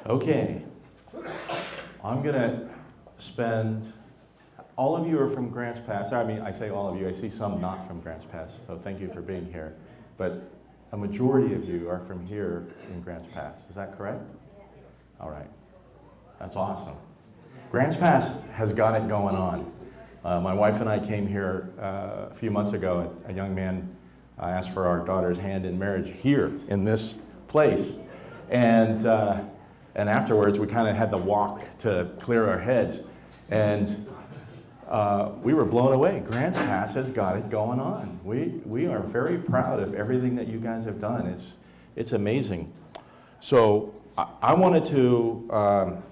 Okay, I'm gonna spend, all of you are from Grants Pass. I mean, I say all of you, I see some not from Grants Pass, so thank you for being here. But a majority of you are from here in Grants Pass, is that correct? All right, that's awesome. Grants Pass has got it going on. My wife and I came here a few months ago. A young man asked for our daughter's hand in marriage here in this place. And afterwards, we kind of had to walk to clear our heads. And we were blown away. Grants Pass has got it going on. We are very proud of everything that you guys have done. It's amazing. So I wanted to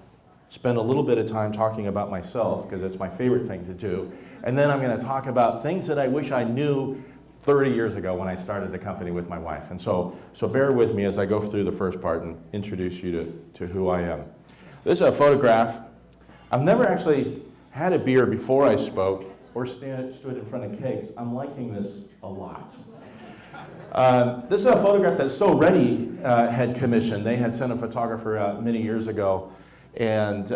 spend a little bit of time talking about myself, because it's my favorite thing to do. And then I'm going to talk about things that I wish I knew 30 years ago when I started the company with my wife. And so bear with me as I go through the first part and introduce you to who I am. This is a photograph. I've never actually had a beer before I spoke or stood in front of kegs. I'm liking this a lot. This is a photograph that So Ready had commissioned. They had sent a photographer out many years ago. And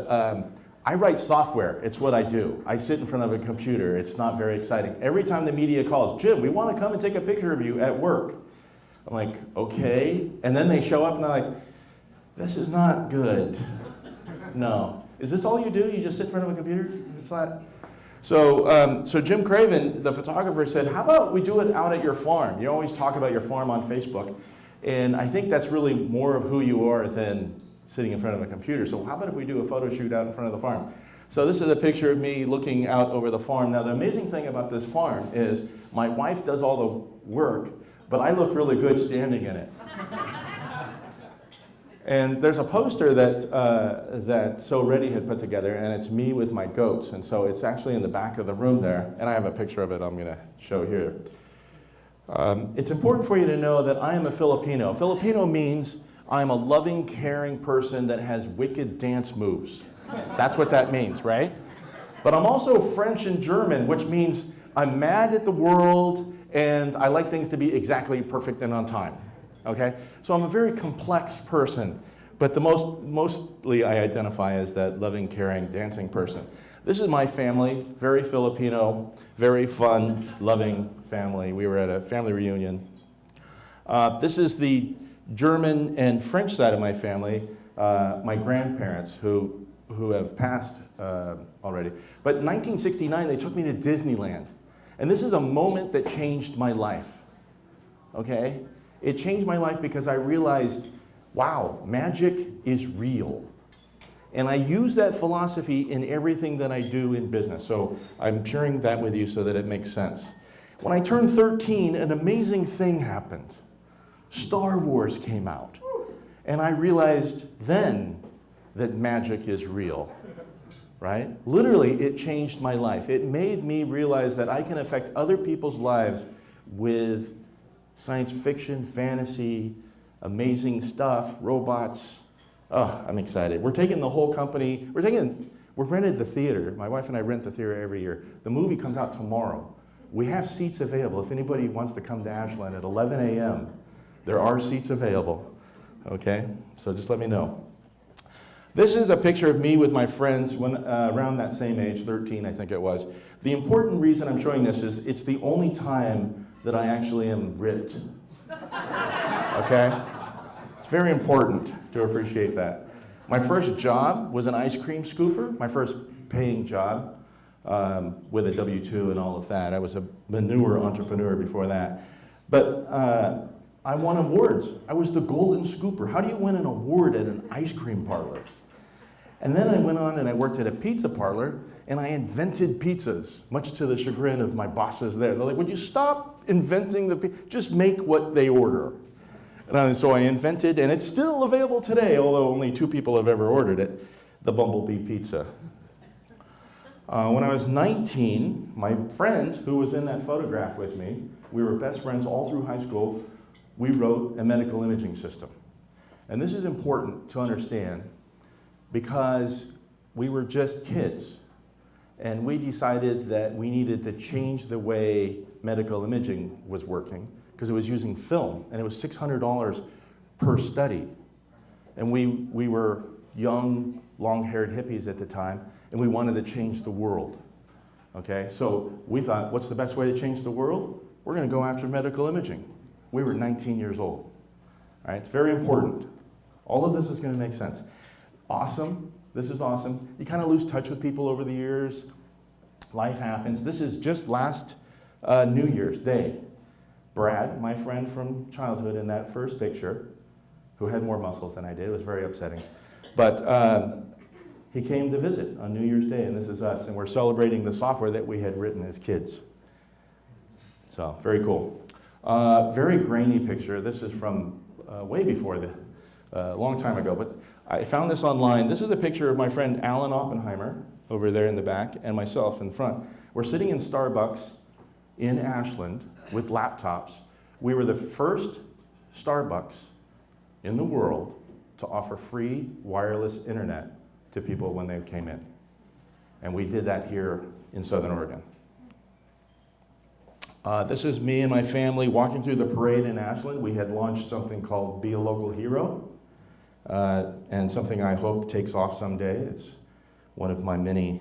I write software. It's what I do. I sit in front of a computer. It's not very exciting. Every time the media calls, Jim, we want to come and take a picture of you at work. I'm like, okay. And then they show up and they're like, this is not good. No. Is this all you do? You just sit in front of a computer? It's not. So Jim Craven, the photographer, said, how about we do it out at your farm? You always talk about your farm on Facebook. And I think that's really more of who you are than sitting in front of a computer. So how about if we do a photo shoot out in front of the farm? So this is a picture of me looking out over the farm. Now the amazing thing about this farm is my wife does all the work, but I look really good standing in it. And there's a poster that So Ready had put together, and it's me with my goats. And so it's actually in the back of the room there, and I have a picture of it I'm gonna show here. It's important for you to know that I am a Filipino. Filipino means I'm a loving, caring person that has wicked dance moves. That's what that means, right? But I'm also French and German, which means I'm mad at the world and I like things to be exactly perfect and on time, okay? So I'm a very complex person, but mostly I identify as that loving, caring, dancing person. This is my family, very Filipino, very fun, loving family. We were at a family reunion. This is the German and French side of my family, my grandparents who have passed already. But in 1969, they took me to Disneyland. And this is a moment that changed my life, okay? It changed my life because I realized, wow, magic is real. And I use that philosophy in everything that I do in business. So I'm sharing that with you so that it makes sense. When I turned 13, an amazing thing happened. Star Wars came out, and I realized then that magic is real, right? Literally, it changed my life. It made me realize that I can affect other people's lives with science fiction, fantasy, amazing stuff, robots. Oh, I'm excited. We're taking the whole company, we're rented the theater. My wife and I rent the theater every year. The movie comes out tomorrow. We have seats available. If anybody wants to come to Ashland at 11 a.m., there are seats available, okay? So just let me know. This is a picture of me with my friends when around that same age, 13 I think it was. The important reason I'm showing this is it's the only time that I actually am ripped, okay? It's very important to appreciate that. My first job was an ice cream scooper, my first paying job with a W-2 and all of that. I was a manure entrepreneur before that. But I won awards. I was the golden scooper. How do you win an award at an ice cream parlor? And then I went on and I worked at a pizza parlor and I invented pizzas, much to the chagrin of my bosses there. They're like, would you stop inventing the pizza? Just make what they order. And so I invented, and it's still available today, although only 2 people have ever ordered it, the Bumblebee Pizza. When I was 19, my friend who was in that photograph with me, we were best friends all through high school, we wrote a medical imaging system. And this is important to understand because we were just kids and we decided that we needed to change the way medical imaging was working because it was using film and it was $600 per study. And we were young, long-haired hippies at the time, and we wanted to change the world. Okay, so we thought, what's the best way to change the world? We're going to go after medical imaging. We were 19 years old. All right, it's very important. All of this is going to make sense. Awesome. This is awesome. You kind of lose touch with people over the years. Life happens. This is just last New Year's Day. Brad, my friend from childhood in that first picture, who had more muscles than I did, it was very upsetting. But he came to visit on New Year's Day, and this is us, and we're celebrating the software that we had written as kids. So, very cool. Very grainy picture. This is from way before a long time ago, but I found this online. This is a picture of my friend Alan Oppenheimer over there in the back and myself in front. We're sitting in Starbucks in Ashland with laptops. We were the first Starbucks in the world to offer free wireless internet to people when they came in. And we did that here in Southern Oregon. This is me and my family walking through the parade in Ashland. We had launched something called Be a Local Hero, and something I hope takes off someday. It's one of my many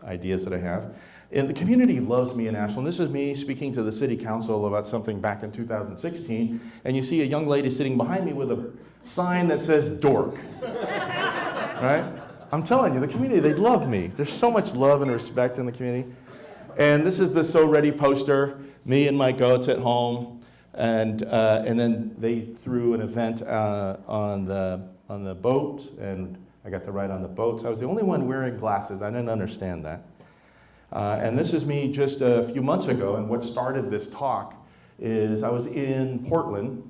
ideas that I have. And the community loves me in Ashland. This is me speaking to the city council about something back in 2016, and you see a young lady sitting behind me with a sign that says dork, right? I'm telling you, the community, they love me. There's so much love and respect in the community. And this is the So Ready poster, me and my goats at home, and then they threw an event on the boat, and I got to ride on the boats. I was the only one wearing glasses. I didn't understand that. And this is me just a few months ago, and what started this talk is I was in Portland,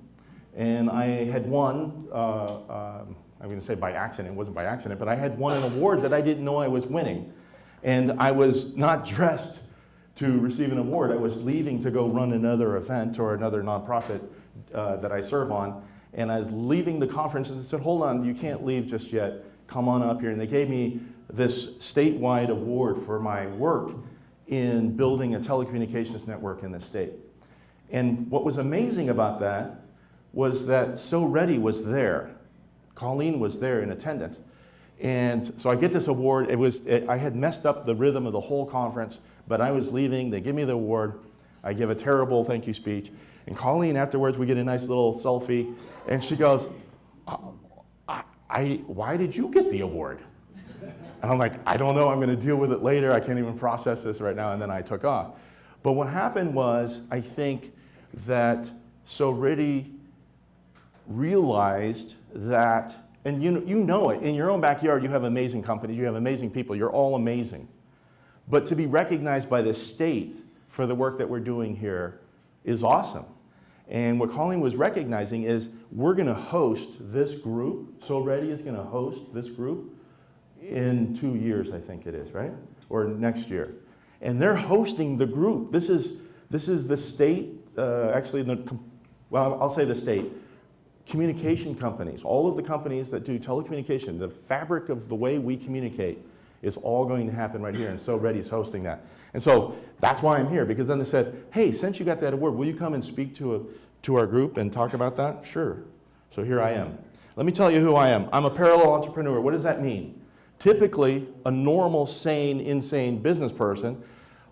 and I had won, I'm going to say by accident, it wasn't by accident, but I had won an award that I didn't know I was winning. And I was not dressed to receive an award. I was leaving to go run another event or another nonprofit that I serve on, and I was leaving the conference, and they said, hold on, you can't leave just yet. Come on up here. And they gave me this statewide award for my work in building a telecommunications network in the state. And what was amazing about that was that So Ready was there. Colleen was there in attendance. And so I get this award. I had messed up the rhythm of the whole conference, but I was leaving. They give me the award. I give a terrible thank you speech. And Colleen, afterwards, we get a nice little selfie. And she goes, why did you get the award? And I'm like, I don't know. I'm going to deal with it later. I can't even process this right now. And then I took off. But what happened was, I think that So Ready realized that, and you know it, in your own backyard you have amazing companies, you have amazing people, you're all amazing. But to be recognized by the state for the work that we're doing here is awesome. And what Colleen was recognizing is we're going to host this group, So Ready is going to host this group in 2 years, I think it is, right? Or next year. And they're hosting the group. This is the state, I'll say the state. Communication companies, all of the companies that do telecommunication, the fabric of the way we communicate is all going to happen right here, and So Ready is hosting that. And so that's why I'm here, because then they said, hey, since you got that award, will you come and speak to our group and talk about that? Sure. So here I am. Let me tell you who I am. I'm a parallel entrepreneur. What does that mean? Typically, a normal, sane, insane business person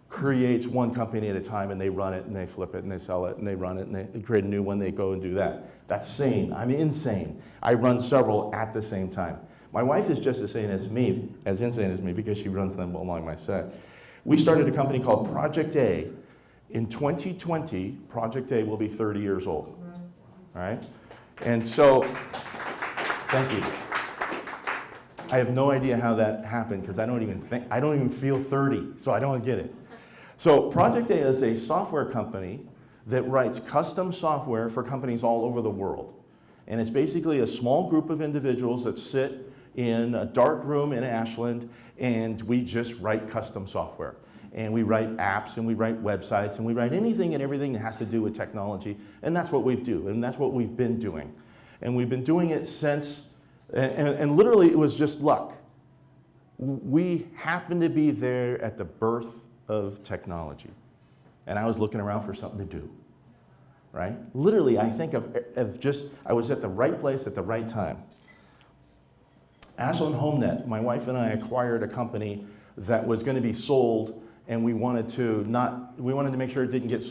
creates one company at a time, and they run it, and they flip it, and they sell it, and they run it, and they create a new one, they go and do that. That's sane. I'm insane. I run several at the same time. My wife is just as insane as me, because she runs them along my side. We started a company called Project A. In 2020, Project A will be 30 years old. All right? And so, thank you. I have no idea how that happened, because I don't even feel 30, so I don't get it. So Project A is a software company that writes custom software for companies all over the world. And it's basically a small group of individuals that sit in a dark room in Ashland, and we just write custom software. And we write apps, and we write websites, and we write anything and everything that has to do with technology. And that's what we do, and that's what we've been doing. And we've been doing it since, and literally it was just luck. We happened to be there at the birth of technology. And I was looking around for something to do, right? Literally, I think of just, I was at the right place at the right time. Ashland HomeNet, my wife and I acquired a company that was going to be sold, and we wanted to make sure it didn't get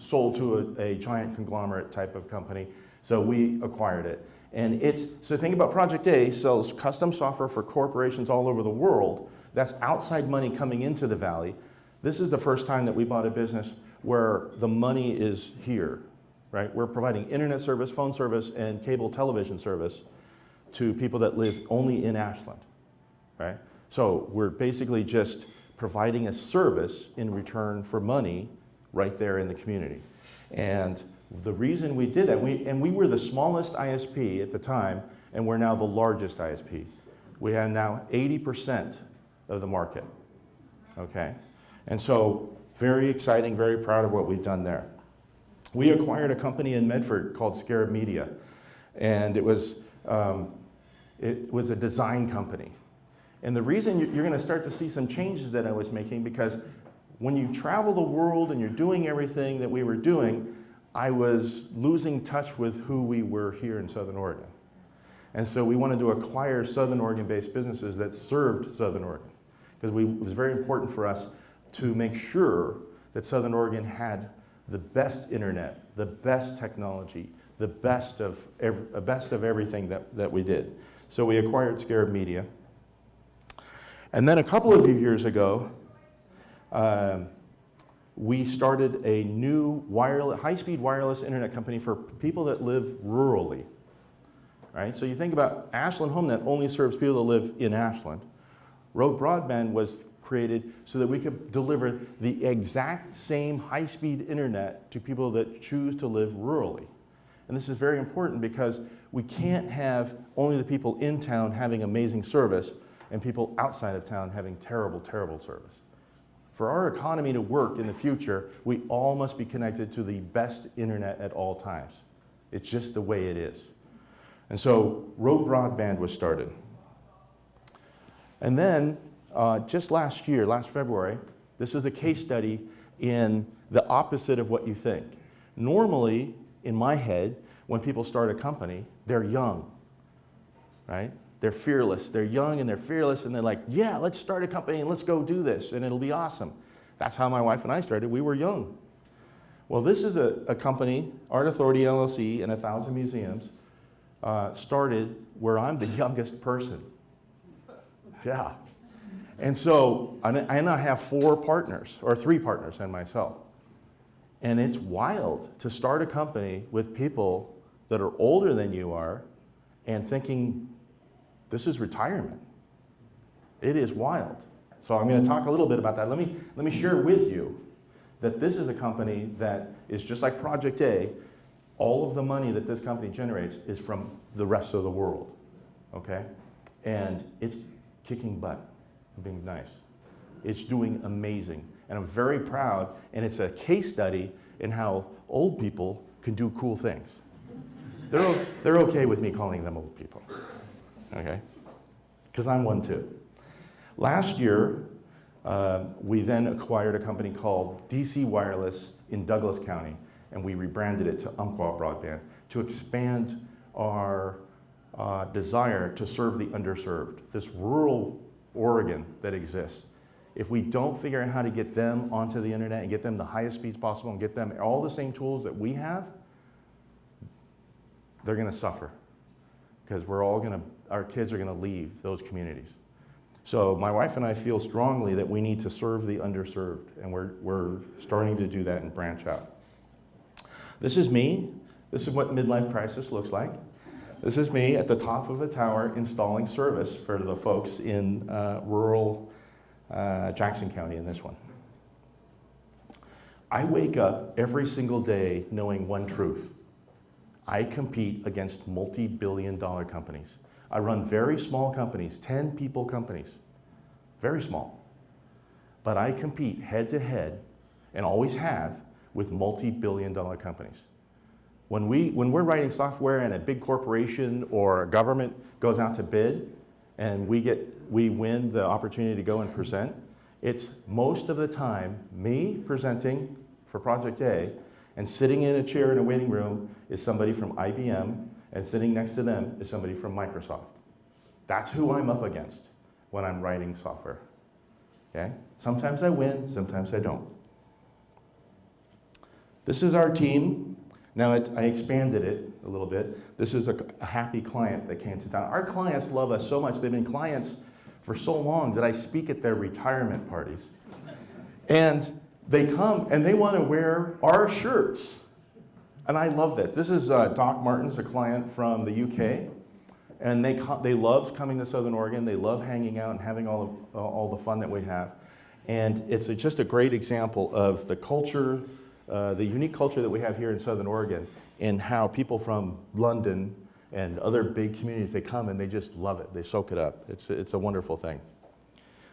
sold to a giant conglomerate type of company, so we acquired it. And so think about Project A sells custom software for corporations all over the world. That's outside money coming into the Valley. This is the first time that we bought a business where the money is here, right? We're providing internet service, phone service, and cable television service to people that live only in Ashland, right? So we're basically just providing a service in return for money right there in the community. And the reason we did that, we were the smallest ISP at the time, and we're now the largest ISP. We have now 80% of the market, okay? And so very exciting, very proud of what we've done there. We acquired a company in Medford called Scarab Media, and it was a design company. And the reason you're going to start to see some changes that I was making, because when you travel the world and you're doing everything that we were doing, I was losing touch with who we were here in Southern Oregon. And so we wanted to acquire Southern Oregon-based businesses that served Southern Oregon, because it was very important for us to make sure that Southern Oregon had the best internet, the best technology, the best of everything that we did. So we acquired Scarab Media. And then a couple of years ago, we started a new high-speed wireless internet company for people that live rurally, right? So you think about Ashland HomeNet only serves people that live in Ashland. Rogue Broadband was created so that we could deliver the exact same high-speed internet to people that choose to live rurally. And this is very important because we can't have only the people in town having amazing service and people outside of town having terrible, terrible service. For our economy to work in the future, we all must be connected to the best internet at all times. It's just the way it is. And so Rogue Broadband was started. And then just last February, this is a case study in the opposite of what you think. Normally, in my head, when people start a company, they're young, right? They're fearless. They're young and they're fearless, and they're like, yeah, let's start a company and let's go do this, and it'll be awesome. That's how my wife and I started. We were young. Well, this is a company, Art Authority LLC and 1,000 museums, started where I'm the youngest person. Yeah. And so I now have 4 partners, or 3 partners and myself. And it's wild to start a company with people that are older than you are and thinking, this is retirement. It is wild. So I'm going to talk a little bit about that. Let me share with you that this is a company that is just like Project A. All of the money that this company generates is from the rest of the world, okay? And it's kicking butt, being nice. It's doing amazing. And I'm very proud, and it's a case study in how old people can do cool things. They're okay with me calling them old people, okay? Because I'm one too. Last year, we then acquired a company called DC Wireless in Douglas County, and we rebranded it to Umpqua Broadband to expand our desire to serve the underserved, this rural Oregon that exists. If we don't figure out how to get them onto the internet and get them the highest speeds possible and get them all the same tools that we have, they're going to suffer, because our kids are going to leave those communities. So my wife and I feel strongly that we need to serve the underserved, and we're starting to do that and branch out. This is me. This is what midlife crisis looks like. This is me at the top of a tower installing service for the folks in rural Jackson County in this one. I wake up every single day knowing one truth. I compete against multi-billion-dollar companies. I run very small companies, 10-people companies, very small. But I compete head-to-head, and always have, with multi-billion-dollar companies. When we're writing software and a big corporation or a government goes out to bid, and we win the opportunity to go and present, it's most of the time me presenting for Project A, and sitting in a chair in a waiting room is somebody from IBM, and sitting next to them is somebody from Microsoft. That's who I'm up against when I'm writing software. Okay? Sometimes I win, sometimes I don't. This is our team. Now I expanded it a little bit. This is a happy client that came to town. Our clients love us so much. They've been clients for so long that I speak at their retirement parties. And they come and they want to wear our shirts. And I love this. This is Doc Martins, a client from the UK. And they love coming to Southern Oregon. They love hanging out and having all the fun that we have. And it's just a great example of the culture, the unique culture that we have here in Southern Oregon, and how people from London and other big communities, they come and they just love it. They soak it up. It's a wonderful thing.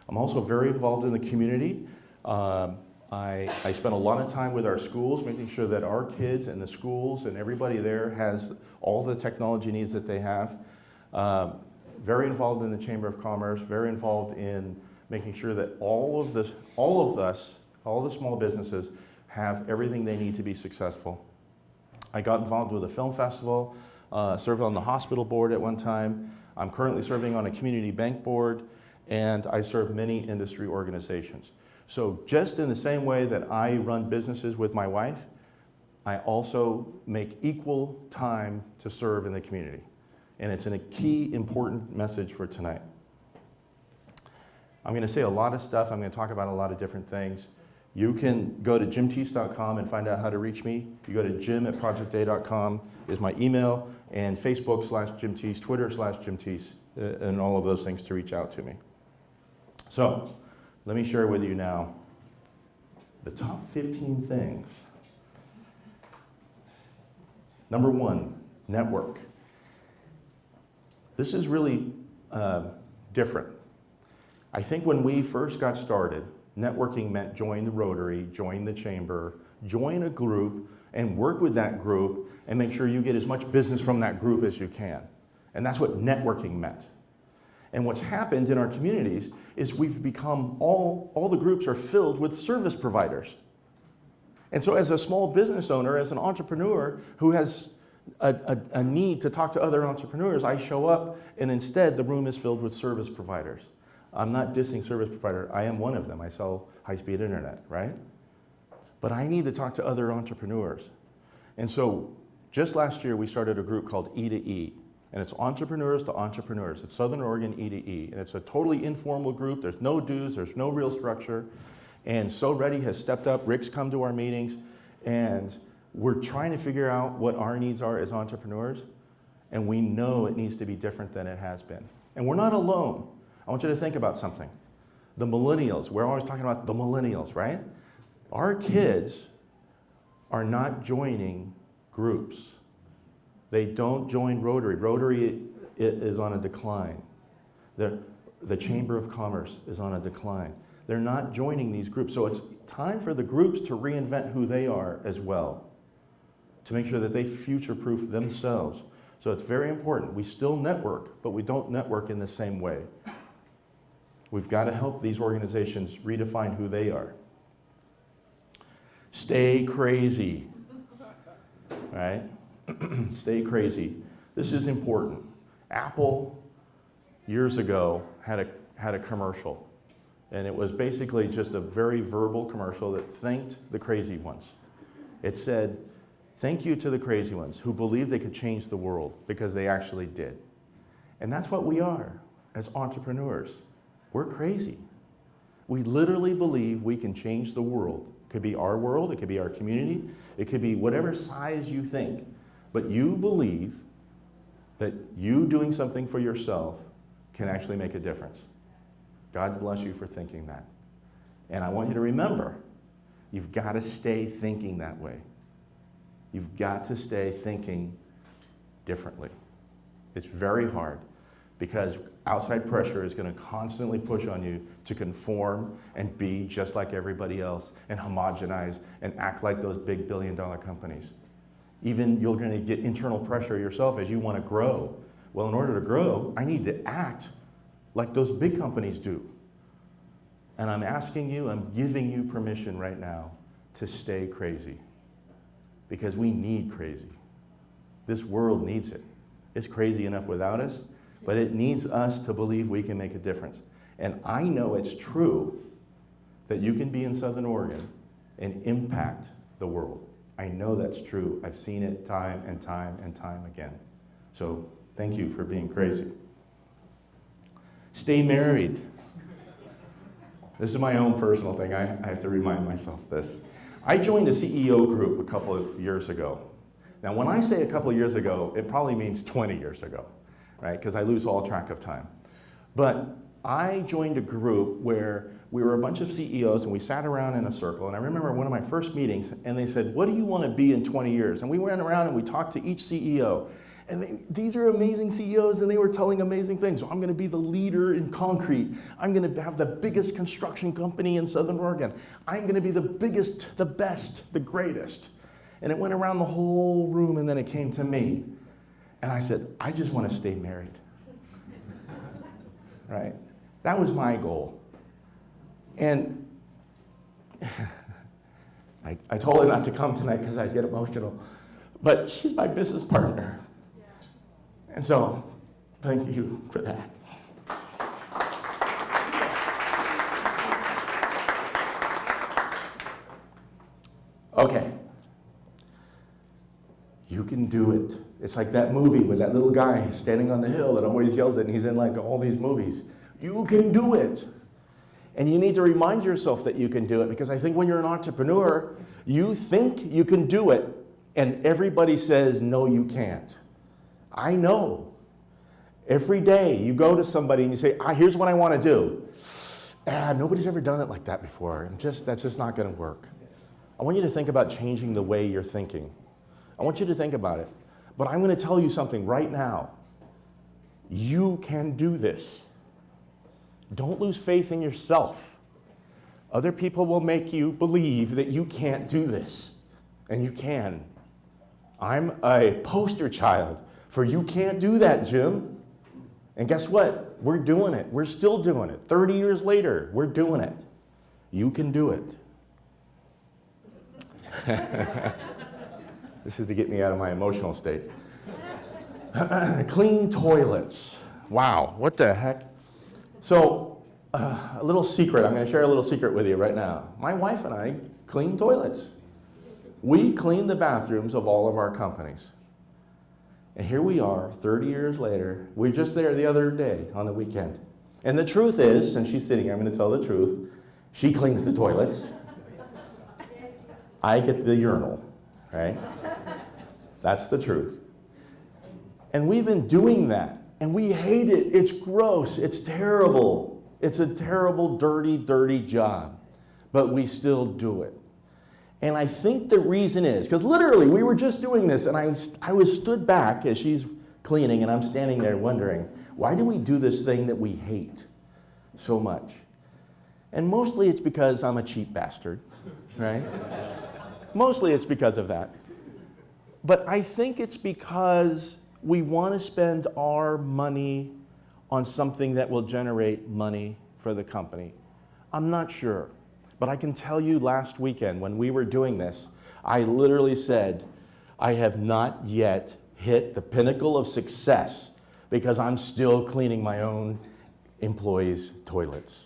I'm also very involved in the community. I spend a lot of time with our schools, making sure that our kids and the schools and everybody there has all the technology needs that they have. Very involved in the Chamber of Commerce, very involved in making sure that all of us, all the small businesses, have everything they need to be successful. I got involved with a film festival, served on the hospital board at one time. I'm currently serving on a community bank board, and I serve many industry organizations. So just in the same way that I run businesses with my wife, I also make equal time to serve in the community. And it's a key, important message for tonight. I'm going to say a lot of stuff. I'm going to talk about a lot of different things. You can go to jimteece.com and find out how to reach me. You go to jim@projecta.com is my email, and Facebook/JimTeece, Twitter/JimTeece, and all of those things to reach out to me. So, let me share with you now the top 15 things. Number 1, network. This is really different. I think when we first got started, networking meant join the Rotary, join the Chamber, join a group, and work with that group, and make sure you get as much business from that group as you can. And that's what networking meant. And what's happened in our communities is we've become, all the groups are filled with service providers. And so as a small business owner, as an entrepreneur who has a need to talk to other entrepreneurs, I show up, and instead the room is filled with service providers. I'm not dissing service provider. I am one of them. I sell high-speed internet, right? But I need to talk to other entrepreneurs. And so just last year, we started a group called E2E. And it's entrepreneurs to entrepreneurs. It's Southern Oregon E2E. And it's a totally informal group. There's no dues. There's no real structure. And So Ready has stepped up. Rick's come to our meetings. And we're trying to figure out what our needs are as entrepreneurs. And we know it needs to be different than it has been. And we're not alone. I want you to think about something. The millennials. We're always talking about the millennials, right? Our kids are not joining groups. They don't join Rotary. Rotary is on a decline. The Chamber of Commerce is on a decline. They're not joining these groups. So it's time for the groups to reinvent who they are as well, to make sure that they future-proof themselves. So it's very important. We still network, but we don't network in the same way. We've got to help these organizations redefine who they are. Stay crazy, right? Stay crazy. This is important. Apple, years ago, had a commercial. And it was basically just a very verbal commercial that thanked the crazy ones. It said, thank you to the crazy ones who believed they could change the world, because they actually did. And that's what we are as entrepreneurs. We're crazy. We literally believe we can change the world. It could be our world, it could be our community, it could be whatever size you think. But you believe that you doing something for yourself can actually make a difference. God bless you for thinking that. And I want you to remember, you've got to stay thinking that way. You've got to stay thinking differently. It's very hard, because outside pressure is going to constantly push on you to conform and be just like everybody else and homogenize and act like those big billion-dollar companies. Even you're going to get internal pressure yourself as you want to grow. Well, in order to grow, I need to act like those big companies do. And I'm asking you, I'm giving you permission right now to stay crazy, because we need crazy. This world needs it. It's crazy enough without us. but it needs us to believe we can make a difference. And I know it's true that you can be in Southern Oregon and impact the world. I know that's true. I've seen it time and time and time again. So thank you for being crazy. Stay married. This is my own personal thing. I have to remind myself this. I joined a CEO group a couple of years ago. Now, when I say a couple of years ago, it probably means 20 years ago, right? Because I lose all track of time. But I joined a group where we were a bunch of CEOs and we sat around in a circle. And I remember one of my first meetings, and they said, what do you want to be in 20 years? And we went around and we talked to each CEO. And these are amazing CEOs, and they were telling amazing things. So I'm going to be the leader in concrete. I'm going to have the biggest construction company in Southern Oregon. I'm going to be the biggest, the best, the greatest. And it went around the whole room, and then it came to me. And I said, I just want to stay married. Right? That was my goal. And I told her not to come tonight because I'd get emotional. But she's my business partner. And so, thank you for that. Okay. You can do it. It's like that movie with that little guy standing on the hill that always yells it, and he's in like all these movies. You can do it. And you need to remind yourself that you can do it, because I think when you're an entrepreneur, you think you can do it, and everybody says, no, you can't. I know. Every day you go to somebody and you say, here's what I want to do. Nobody's ever done it like that before. That's just not going to work. I want you to think about changing the way you're thinking. I want you to think about it. But I'm going to tell you something right now. You can do this. Don't lose faith in yourself. Other people will make you believe that you can't do this. And you can. I'm a poster child for you can't do that, Jim. And guess what? We're doing it. We're still doing it. 30 years later, we're doing it. You can do it. This is to get me out of my emotional state. Clean toilets. Wow, what the heck? So, a little secret. I'm going to share a little secret with you right now. My wife and I clean toilets. We clean the bathrooms of all of our companies. And here we are, 30 years later. We were just there the other day on the weekend. And the truth is, and she's sitting here, I'm going to tell the truth, she cleans the toilets. I get the urinal, right? That's the truth. And we've been doing that, and we hate it. It's gross. It's terrible. It's a terrible, dirty, dirty job. But we still do it. And I think the reason is, because literally we were just doing this, and I was stood back as she's cleaning, and I'm standing there wondering, why do we do this thing that we hate so much? And mostly it's because I'm a cheap bastard, right? Mostly it's because of that. But I think it's because we want to spend our money on something that will generate money for the company. I'm not sure. But I can tell you last weekend when we were doing this, I literally said, I have not yet hit the pinnacle of success because I'm still cleaning my own employees' toilets.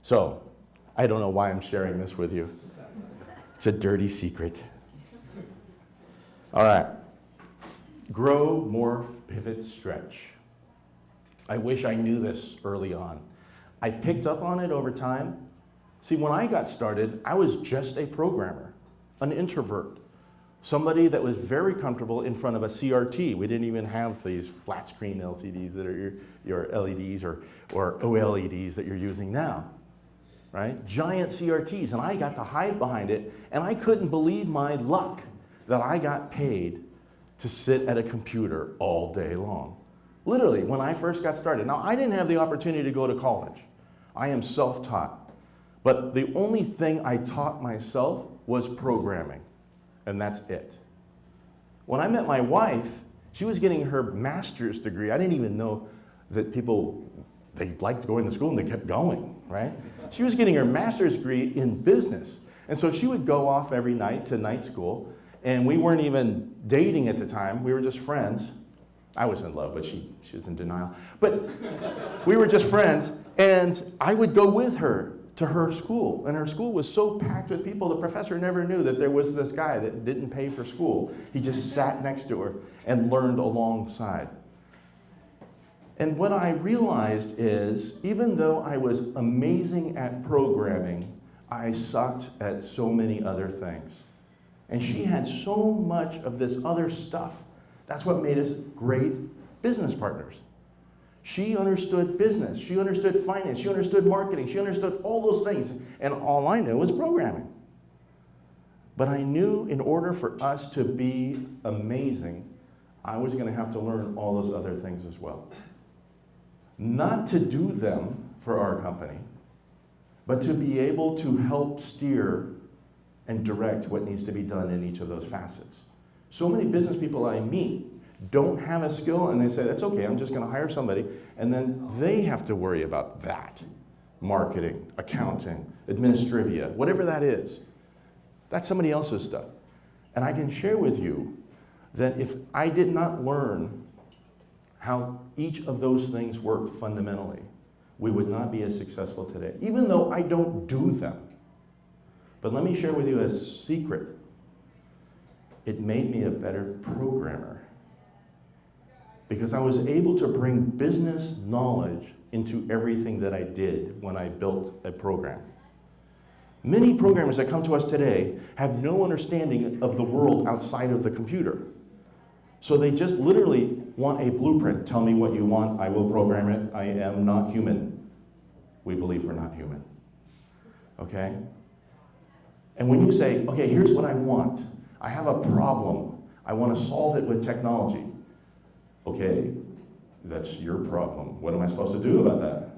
So, I don't know why I'm sharing this with you. It's a dirty secret. All right. Grow, morph, pivot, stretch. I wish I knew this early on. I picked up on it over time. See, when I got started, I was just a programmer, an introvert, somebody that was very comfortable in front of a CRT. We didn't even have these flat screen LCDs that are your LEDs or OLEDs that you're using now, right? Giant CRTs, and I got to hide behind it, and I couldn't believe my luck that I got paid to sit at a computer all day long. Literally, when I first got started. Now, I didn't have the opportunity to go to college. I am self-taught. But the only thing I taught myself was programming, and that's it. When I met my wife, she was getting her master's degree. I didn't even know that they liked going to school and they kept going, right? She was getting her master's degree in business. And so she would go off every night to night school, and we weren't even dating at the time. We were just friends. I was in love, but she was in denial. But we were just friends, and I would go with her to her school. And her school was so packed with people, the professor never knew that there was this guy that didn't pay for school. He just sat next to her and learned alongside. And what I realized is, even though I was amazing at programming, I sucked at so many other things. And she had so much of this other stuff. That's what made us great business partners. She understood business, she understood finance, she understood marketing, she understood all those things. And all I knew was programming. But I knew in order for us to be amazing, I was going to have to learn all those other things as well. Not to do them for our company, but to be able to help steer and direct what needs to be done in each of those facets. So many business people I meet don't have a skill, and they say, that's okay, I'm just going to hire somebody, and then they have to worry about that. Marketing, accounting, administrivia, whatever that is. That's somebody else's stuff. And I can share with you that if I did not learn how each of those things worked fundamentally, we would not be as successful today, even though I don't do them. But let me share with you a secret. It made me a better programmer because I was able to bring business knowledge into everything that I did when I built a program. Many programmers that come to us today have no understanding of the world outside of the computer. So they just literally want a blueprint. Tell me what you want, I will program it. I am not human. We believe we're not human. Okay? And when you say, okay, here's what I want. I have a problem. I want to solve it with technology. Okay, that's your problem. What am I supposed to do about that?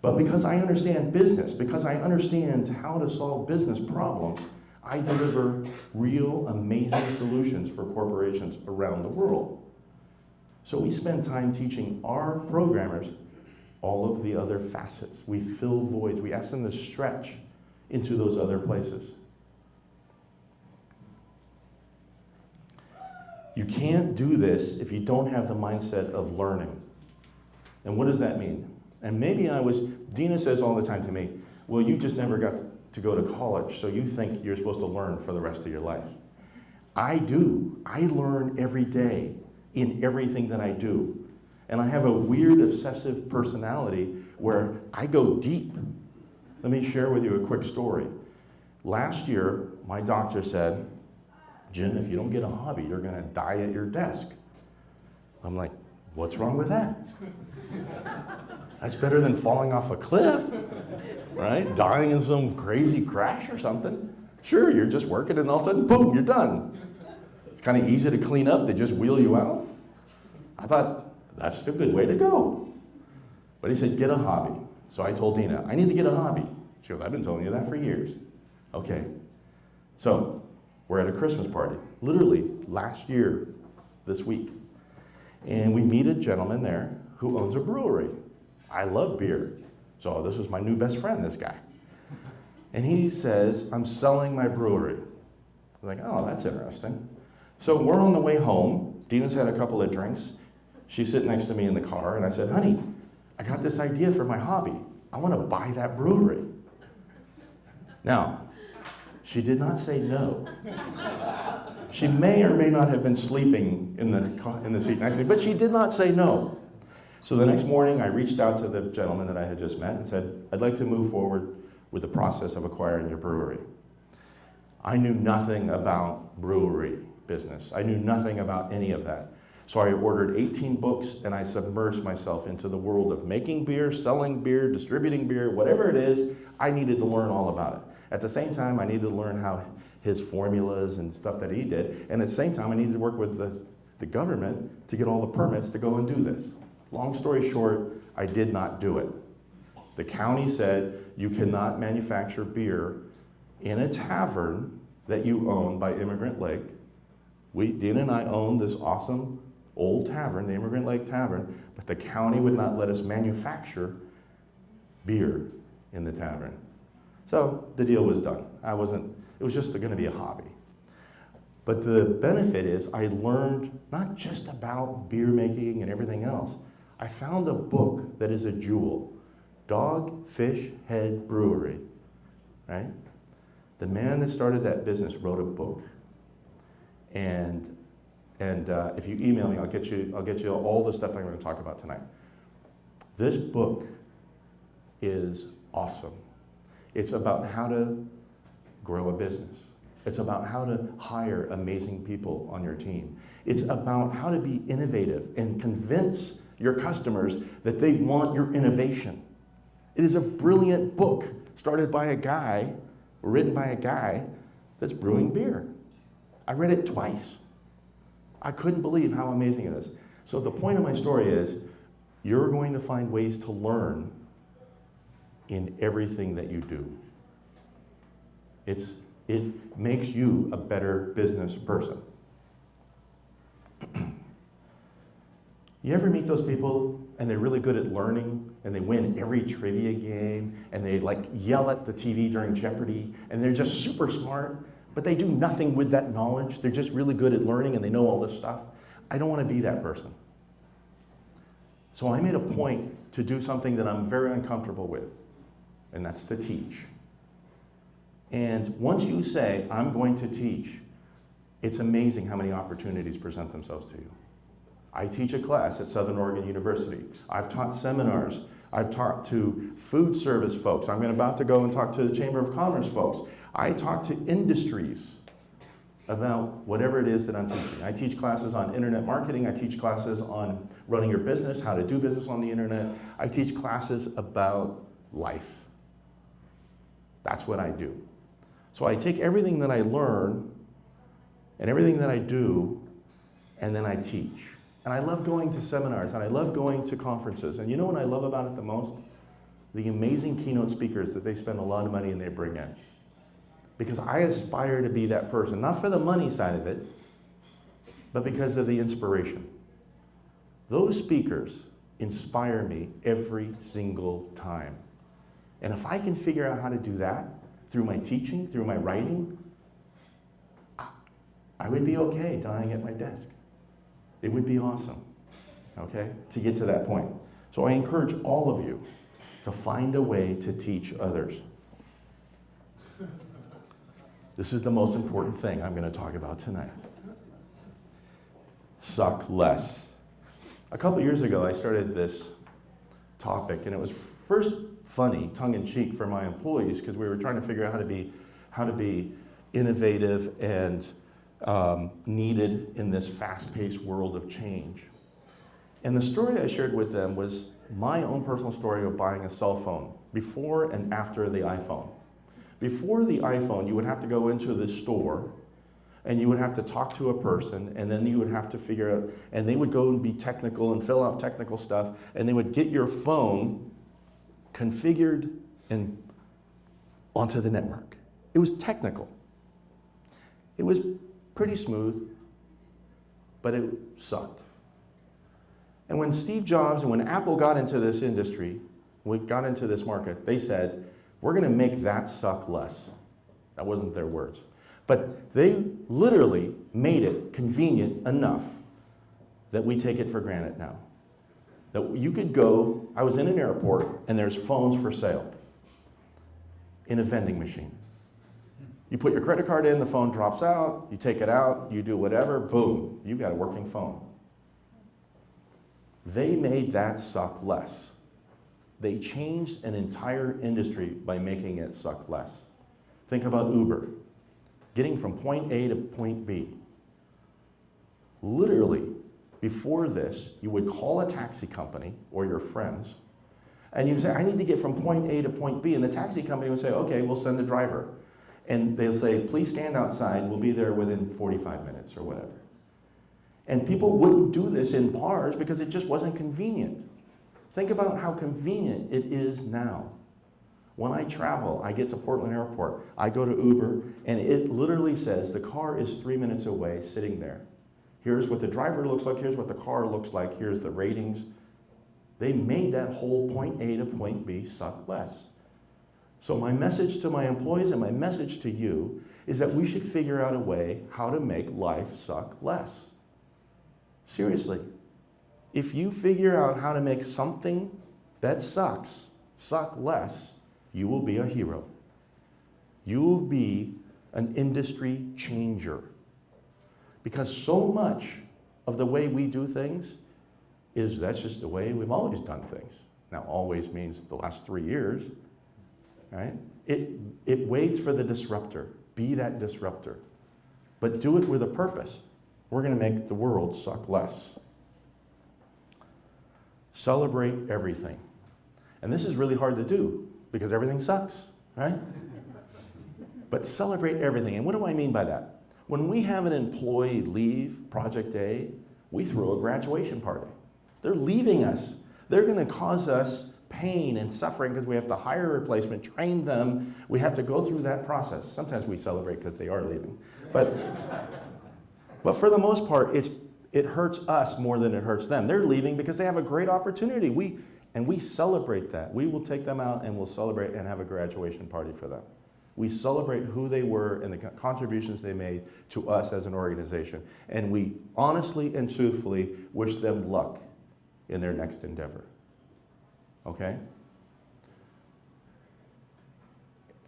But because I understand business, because I understand how to solve business problems, I deliver real amazing solutions for corporations around the world. So we spend time teaching our programmers all of the other facets. We fill voids. We ask them to stretch into those other places. You can't do this if you don't have the mindset of learning. And what does that mean? And maybe Dina says all the time to me, well, you just never got to go to college, so you think you're supposed to learn for the rest of your life. I do. I learn every day in everything that I do. And I have a weird obsessive personality where I go deep. Let me share with you a quick story. Last year, my doctor said, Jim, if you don't get a hobby, you're going to die at your desk. I'm like, what's wrong with that? That's better than falling off a cliff, right? Dying in some crazy crash or something. Sure, you're just working and all of a sudden, boom, you're done. It's kind of easy to clean up. They just wheel you out. I thought, that's a good way to go. But he said, get a hobby. So I told Dina, I need to get a hobby. She goes, I've been telling you that for years. Okay. So we're at a Christmas party, literally last year, this week. And we meet a gentleman there who owns a brewery. I love beer. So this is my new best friend, this guy. And he says, I'm selling my brewery. I'm like, oh, that's interesting. So we're on the way home. Dina's had a couple of drinks. She's sitting next to me in the car, and I said, honey, I got this idea for my hobby. I want to buy that brewery. Now, she did not say no. She may or may not have been sleeping in the seat next to me, but she did not say no. So the next morning, I reached out to the gentleman that I had just met and said, I'd like to move forward with the process of acquiring your brewery. I knew nothing about brewery business. I knew nothing about any of that. So I ordered 18 books and I submerged myself into the world of making beer, selling beer, distributing beer, whatever it is, I needed to learn all about it. At the same time, I needed to learn how his formulas and stuff that he did. And at the same time, I needed to work with the government to get all the permits to go and do this. Long story short, I did not do it. The county said, you cannot manufacture beer in a tavern that you own by Immigrant Lake. Dina and I own this awesome old tavern, the Immigrant Lake Tavern, but the county would not let us manufacture beer in the tavern. So the deal was done. It was just going to be a hobby. But the benefit is I learned not just about beer making and everything else. I found a book that is a jewel, Dogfish Head Brewery, right? The man that started that business wrote a book. And if you email me, I'll get you all the stuff I'm going to talk about tonight. This book is awesome. It's about how to grow a business. It's about how to hire amazing people on your team. It's about how to be innovative and convince your customers that they want your innovation. It is a brilliant book started by a guy, written by a guy that's brewing beer. I read it twice. I couldn't believe how amazing it is. So the point of my story is, you're going to find ways to learn in everything that you do. It makes you a better business person. You ever meet those people and they're really good at learning and they win every trivia game and they like yell at the TV during Jeopardy and they're just super smart, but they do nothing with that knowledge? They're just really good at learning and they know all this stuff. I don't want to be that person. So I made a point to do something that I'm very uncomfortable with, and that's to teach. And once you say, I'm going to teach, it's amazing how many opportunities present themselves to you. I teach a class at Southern Oregon University. I've taught seminars. I've talked to food service folks. I'm about to go and talk to the Chamber of Commerce folks. I talk to industries about whatever it is that I'm teaching. I teach classes on internet marketing. I teach classes on running your business, how to do business on the internet. I teach classes about life. That's what I do. So I take everything that I learn and everything that I do, and then I teach. And I love going to seminars, and I love going to conferences. And you know what I love about it the most? The amazing keynote speakers that they spend a lot of money and they bring in. Because I aspire to be that person, not for the money side of it, but because of the inspiration. Those speakers inspire me every single time. And if I can figure out how to do that through my teaching, through my writing, I would be okay dying at my desk. It would be awesome, okay, to get to that point. So I encourage all of you to find a way to teach others. This is the most important thing I'm going to talk about tonight. Suck less. A couple years ago, I started this topic, and it was first funny, tongue-in-cheek for my employees, because we were trying to figure out how to be innovative and needed in this fast-paced world of change. And the story I shared with them was my own personal story of buying a cell phone before and after the iPhone. Before the iPhone, you would have to go into the store and you would have to talk to a person, and then you would have to figure out, and they would go and be technical and fill out technical stuff, and they would get your phone configured and onto the network. It was technical. It was pretty smooth, but it sucked. And when Steve Jobs and when Apple got into this industry, we got into this market, they said, we're going to make that suck less. That wasn't their words. But they literally made it convenient enough that we take it for granted now. That you could go, I was in an airport, and there's phones for sale in a vending machine. You put your credit card in, the phone drops out, you take it out, you do whatever, boom, you've got a working phone. They made that suck less. They changed an entire industry by making it suck less. Think about Uber, getting from point A to point B. Literally, before this, you would call a taxi company or your friends, and you'd say, I need to get from point A to point B, and the taxi company would say, okay, we'll send a driver. And they'll say, please stand outside, we'll be there within 45 minutes or whatever. And people wouldn't do this in bars because it just wasn't convenient. Think about how convenient it is now. When I travel, I get to Portland Airport, I go to Uber, and it literally says the car is 3 minutes away, sitting there. Here's what the driver looks like, here's what the car looks like, here's the ratings. They made that whole point A to point B suck less. So my message to my employees and my message to you is that we should figure out a way how to make life suck less. Seriously. If you figure out how to make something that sucks suck less, you will be a hero. You will be an industry changer. Because so much of the way we do things that's just the way we've always done things. Now, always means the last 3 years, right? It waits for the disruptor. Be that disruptor. But do it with a purpose. We're going to make the world suck less. Celebrate everything. And this is really hard to do because everything sucks, right? But celebrate everything. And what do I mean by that? When we have an employee leave Project A, we throw a graduation party. They're leaving us. They're going to cause us pain and suffering because we have to hire a replacement, train them. We have to go through that process. Sometimes we celebrate because they are leaving. But for the most part, it hurts us more than it hurts them. They're leaving because they have a great opportunity. We celebrate that. We will take them out and we'll celebrate and have a graduation party for them. We celebrate who they were and the contributions they made to us as an organization. And we honestly and truthfully wish them luck in their next endeavor. Okay?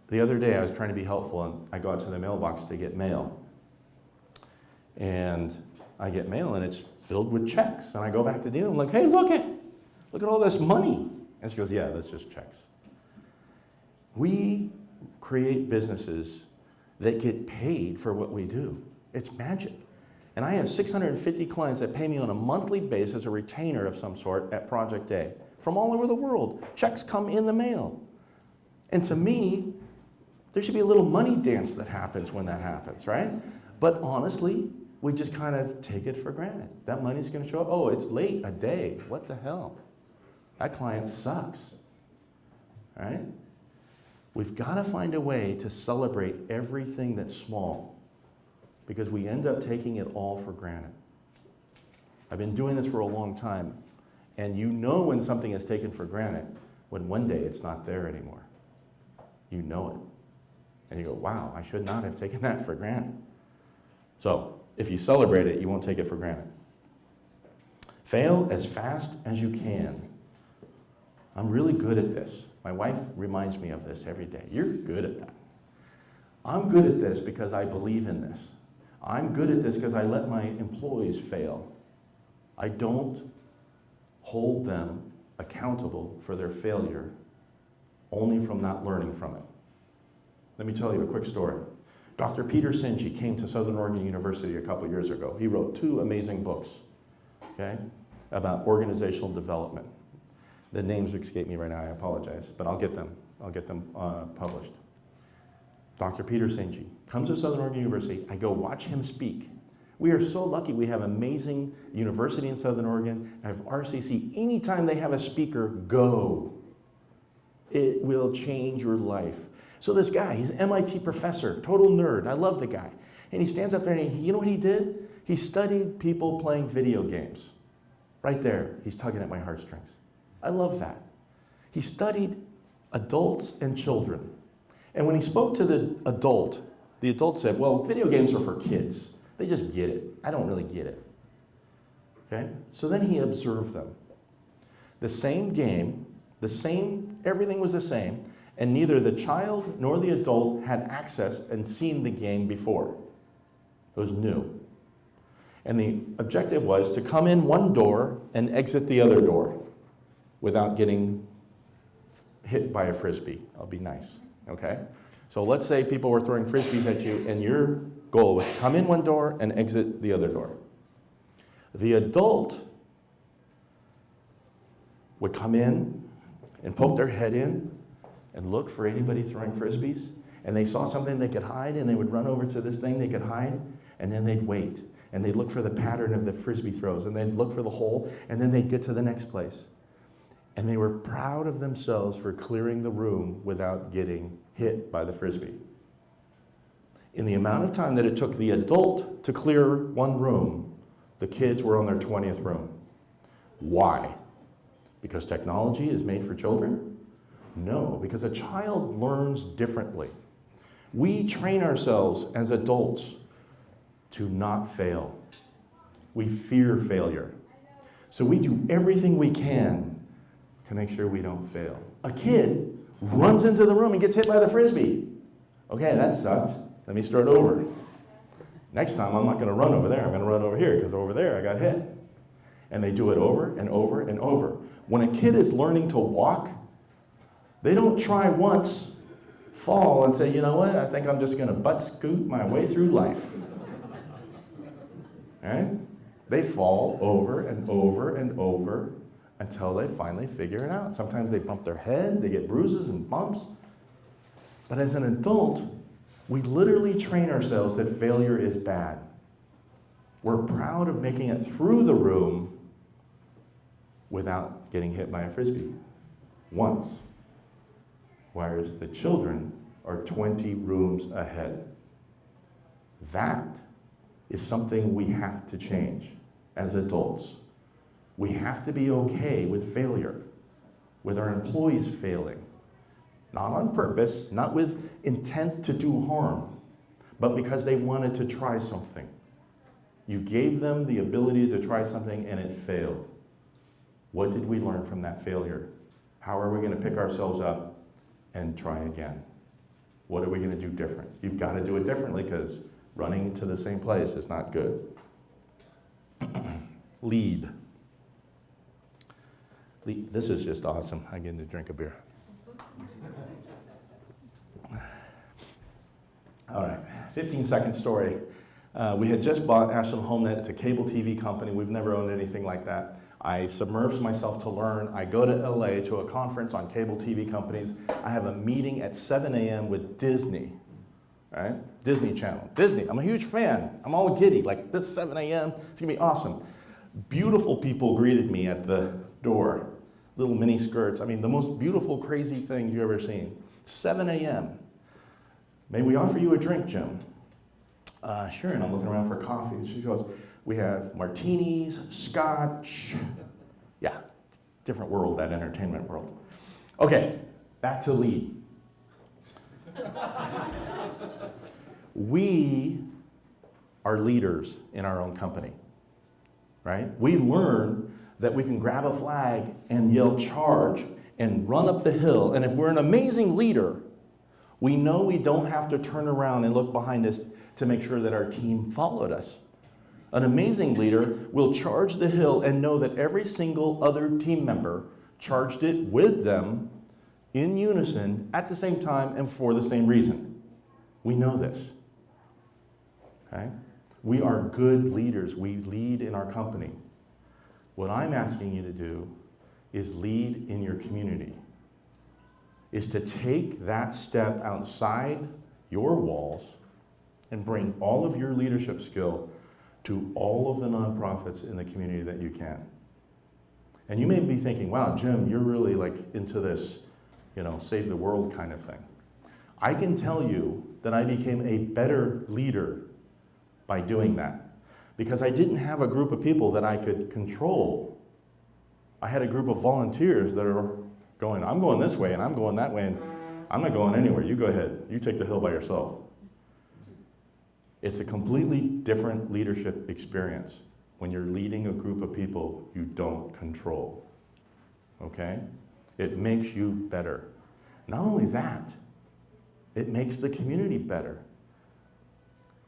The other day I was trying to be helpful and I go out to the mailbox to get mail. And I get mail and it's filled with checks. And I go back to Dina and I'm like, hey, look at all this money. And she goes, yeah, that's just checks. We create businesses that get paid for what we do. It's magic. And I have 650 clients that pay me on a monthly basis, a retainer of some sort at Project A, from all over the world. Checks come in the mail. And to me, there should be a little money dance that happens when that happens, right? But honestly, we just kind of take it for granted. That money's going to show up. Oh, it's late a day. What the hell? That client sucks, right? We've got to find a way to celebrate everything that's small because we end up taking it all for granted. I've been doing this for a long time, and you know when something is taken for granted when one day it's not there anymore. You know it. And you go, wow, I should not have taken that for granted. So, if you celebrate it, you won't take it for granted. Fail as fast as you can. I'm really good at this. My wife reminds me of this every day. You're good at that. I'm good at this because I believe in this. I'm good at this because I let my employees fail. I don't hold them accountable for their failure only from not learning from it. Let me tell you a quick story. Dr. Peter Sinji came to Southern Oregon University a couple years ago. He wrote 2 amazing books, okay, about organizational development. The names escape me right now, I apologize, but I'll get them published. Dr. Peter Sinji comes to Southern Oregon University. I go watch him speak. We are so lucky we have an amazing university in Southern Oregon. I have RCC. Anytime they have a speaker, go. It will change your life. So this guy, he's an MIT professor, total nerd. I love the guy. And he stands up there and you know what he did? He studied people playing video games. Right there, he's tugging at my heartstrings. I love that. He studied adults and children. And when he spoke to the adult said, well, video games are for kids. They just get it. I don't really get it. Okay? So then he observed them. The same game, everything was the same, and neither the child nor the adult had access and seen the game before. It was new. And the objective was to come in one door and exit the other door without getting hit by a frisbee. I'll be nice, okay? So let's say people were throwing frisbees at you and your goal was to come in one door and exit the other door. The adult would come in and poke their head in and look for anybody throwing frisbees, and they saw something they could hide, and they would run over to this thing they could hide, and then they'd wait, and they'd look for the pattern of the frisbee throws, and they'd look for the hole, and then they'd get to the next place. And they were proud of themselves for clearing the room without getting hit by the frisbee. In the amount of time that it took the adult to clear one room, the kids were on their 20th room. Why? Because technology is made for children? No, because a child learns differently. We train ourselves as adults to not fail. We fear failure. So we do everything we can to make sure we don't fail. A kid runs into the room and gets hit by the Frisbee. Okay, that sucked. Let me start over. Next time, I'm not going to run over there. I'm going to run over here because over there I got hit. And they do it over and over and over. When a kid is learning to walk, they don't try once, fall, and say, you know what, I think I'm just going to butt scoot my way through life. Right? They fall over and over and over until they finally figure it out. Sometimes they bump their head, they get bruises and bumps. But as an adult, we literally train ourselves that failure is bad. We're proud of making it through the room without getting hit by a Frisbee once. Whereas the children are 20 rooms ahead. That is something we have to change as adults. We have to be okay with failure, with our employees failing. Not on purpose, not with intent to do harm, but because they wanted to try something. You gave them the ability to try something and it failed. What did we learn from that failure? How are we going to pick ourselves up and try again? What are we going to do different? You've got to do it differently because running to the same place is not good. Lead. This is just awesome. I get to drink a beer. All right, 15-second story. We had just bought National HomeNet. It's a cable TV company. We've never owned anything like that. I submerged myself to learn. I go to LA to a conference on cable TV companies. I have a meeting at 7 a.m. with Disney, right? Disney Channel. Disney, I'm a huge fan. I'm all giddy, like this 7 a.m., it's gonna be awesome. Beautiful people greeted me at the door. Little mini skirts. I mean, the most beautiful, crazy thing you've ever seen. 7 a.m. May we offer you a drink, Jim? Sure, and I'm looking around for coffee. She goes, we have martinis, scotch. Yeah, different world, that entertainment world. Okay, back to lead. We are leaders in our own company, right? We learn that we can grab a flag and yell charge and run up the hill. And if we're an amazing leader, we know we don't have to turn around and look behind us to make sure that our team followed us. An amazing leader will charge the hill and know that every single other team member charged it with them in unison at the same time and for the same reason. We know this. Okay? We are good leaders. We lead in our company. What I'm asking you to do is lead in your community, is to take that step outside your walls and bring all of your leadership skill to all of the nonprofits in the community that you can. And you may be thinking, wow, Jim, you're really like into this, save the world kind of thing. I can tell you that I became a better leader by doing that because I didn't have a group of people that I could control. I had a group of volunteers that are going, I'm going this way and I'm going that way and I'm not going anywhere. You go ahead. You take the hill by yourself. It's a completely different leadership experience when you're leading a group of people you don't control, okay? It makes you better. Not only that, it makes the community better.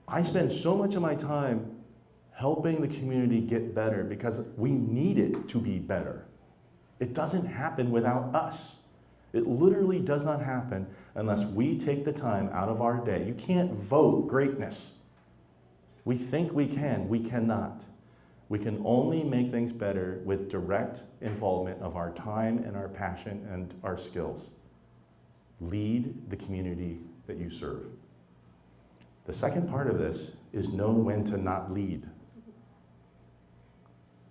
I spend so much of my time helping the community get better because we need it to be better. It doesn't happen without us. It literally does not happen unless we take the time out of our day. You can't vote greatness. We think we can, we cannot. We can only make things better with direct involvement of our time and our passion and our skills. Lead the community that you serve. The second part of this is know when to not lead.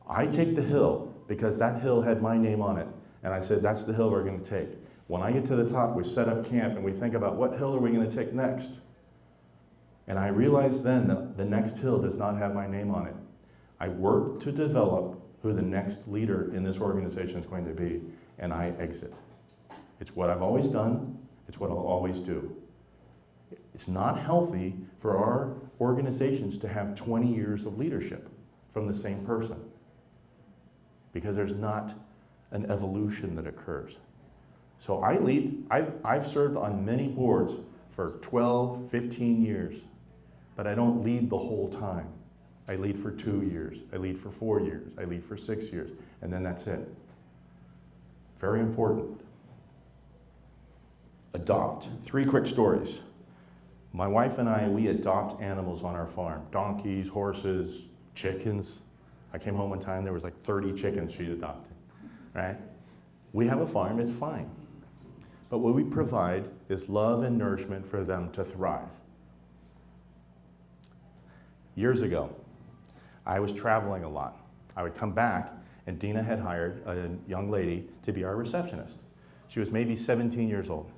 I take the hill because that hill had my name on it, and I said, that's the hill we're going to take. When I get to the top, we set up camp and we think about what hill are we going to take next. And I realized then that the next hill does not have my name on it. I work to develop who the next leader in this organization is going to be, and I exit. It's what I've always done. It's what I'll always do. It's not healthy for our organizations to have 20 years of leadership from the same person, because there's not an evolution that occurs. So I lead, I've served on many boards for 12, 15 years, but I don't lead the whole time. I lead for 2 years, I lead for 4 years, I lead for 6 years, and then that's it. Very important. Adopt. 3 quick stories. My wife and I, we adopt animals on our farm. Donkeys, horses, chickens. I came home one time, there was like 30 chickens she'd adopted, right? We have a farm, it's fine. But what we provide is love and nourishment for them to thrive. Years ago, I was traveling a lot. I would come back, and Dina had hired a young lady to be our receptionist. She was maybe 17 years old.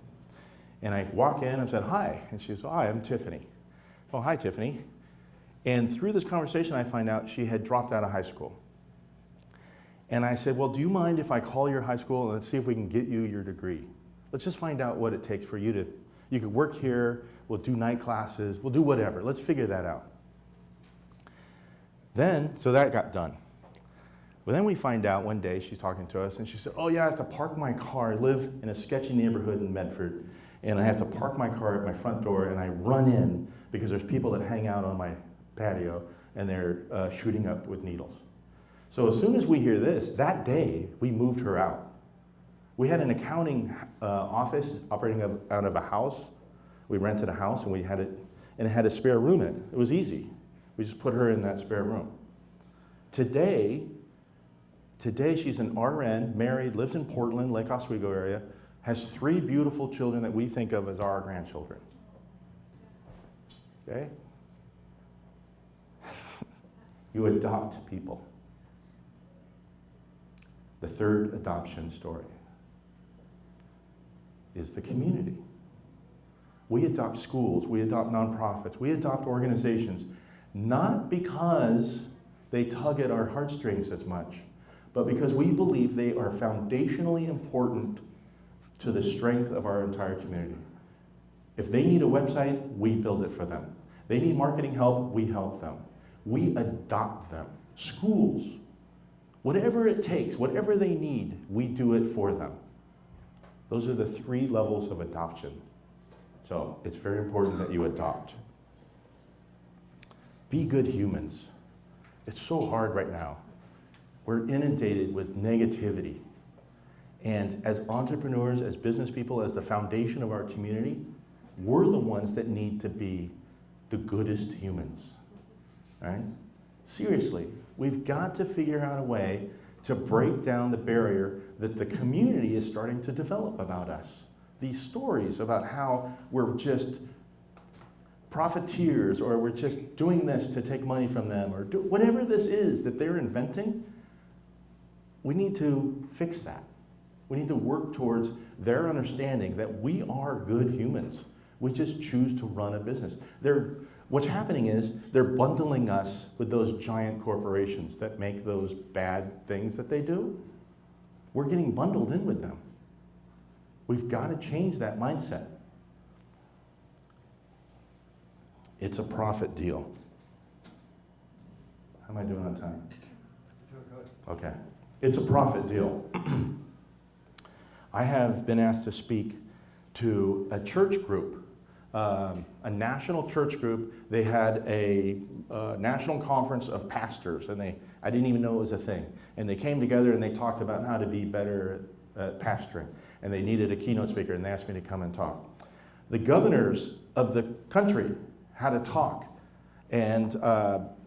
And I walk in and said, hi. And she says, hi, I'm Tiffany. Oh, hi, Tiffany. And through this conversation, I find out she had dropped out of high school. And I said, well, do you mind if I call your high school and let's see if we can get you your degree? Let's just find out what it takes for you to, you could work here, we'll do night classes, we'll do whatever. Let's figure that out. Then, so that got done. Well, then we find out one day, she's talking to us, and she said, oh yeah, I have to park my car. I live in a sketchy neighborhood in Medford, and I have to park my car at my front door, and I run in because there's people that hang out on my patio, and they're shooting up with needles. So as soon as we hear this, that day, we moved her out. We had an accounting office operating out of a house. We rented a house, and it had a spare room in it. It was easy. We just put her in that spare room. Today she's an RN, married, lives in Portland, Lake Oswego area, has 3 beautiful children that we think of as our grandchildren. Okay? You adopt people. The third adoption story is the community. We adopt schools, we adopt nonprofits, we adopt organizations, not because they tug at our heartstrings as much, but because we believe they are foundationally important to the strength of our entire community. If they need a website, we build it for them. They need marketing help, we help them. We adopt them. Schools, whatever it takes, whatever they need, we do it for them. Those are the 3 levels of adoption. So it's very important that you adopt. Be good humans. It's so hard right now. We're inundated with negativity. And as entrepreneurs, as business people, as the foundation of our community, we're the ones that need to be the goodest humans, right? Seriously, we've got to figure out a way to break down the barrier that the community is starting to develop about us. These stories about how we're just profiteers, or we're just doing this to take money from them, or whatever this is that they're inventing, we need to fix that. We need to work towards their understanding that we are good humans. We just choose to run a business. What's happening is they're bundling us with those giant corporations that make those bad things that they do. We're getting bundled in with them. We've got to change that mindset. It's a profit deal. How am I doing on time? Okay. It's a profit deal. I have been asked to speak to a church group, a national church group. They had a national conference of pastors, and I didn't even know it was a thing. And they came together and they talked about how to be better at pastoring. And they needed a keynote speaker, and they asked me to come and talk. The governors of the country had a talk, and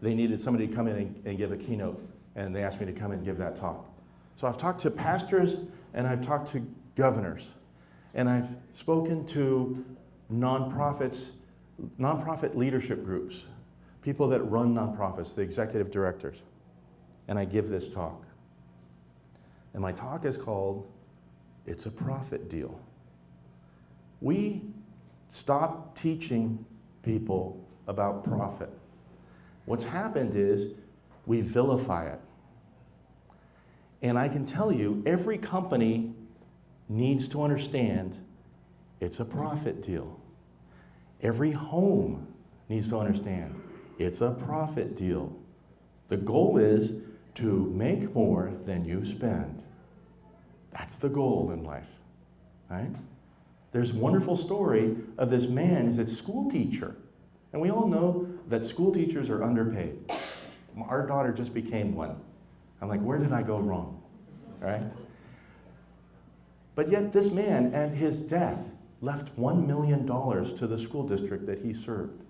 they needed somebody to come in and give a keynote, and they asked me to come and give that talk. So I've talked to pastors, and I've talked to governors, and I've spoken to nonprofit leadership groups, people that run nonprofits, the executive directors, and I give this talk. And my talk is called, It's a Profit Deal. We stopped teaching people about profit. What's happened is we vilify it. And I can tell you, every company needs to understand it's a profit deal. Every home needs to understand it's a profit deal. The goal is to make more than you spend. That's the goal in life, right? There's a wonderful story of this man who's a school teacher. And we all know that school teachers are underpaid. Our daughter just became one. I'm like, where did I go wrong, right? But yet this man, at his death, left $1 million to the school district that he served.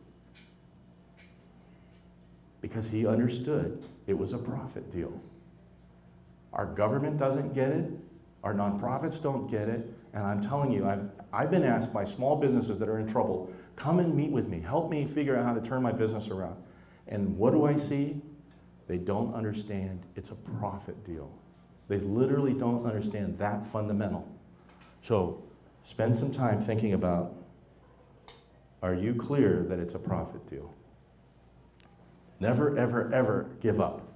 Because he understood it was a profit deal. Our government doesn't get it. Our nonprofits don't get it. And I'm telling you, I've been asked by small businesses that are in trouble, come and meet with me. Help me figure out how to turn my business around. And what do I see? They don't understand it's a profit deal. They literally don't understand that fundamental. So spend some time thinking about, are you clear that it's a profit deal? Never, ever, ever give up.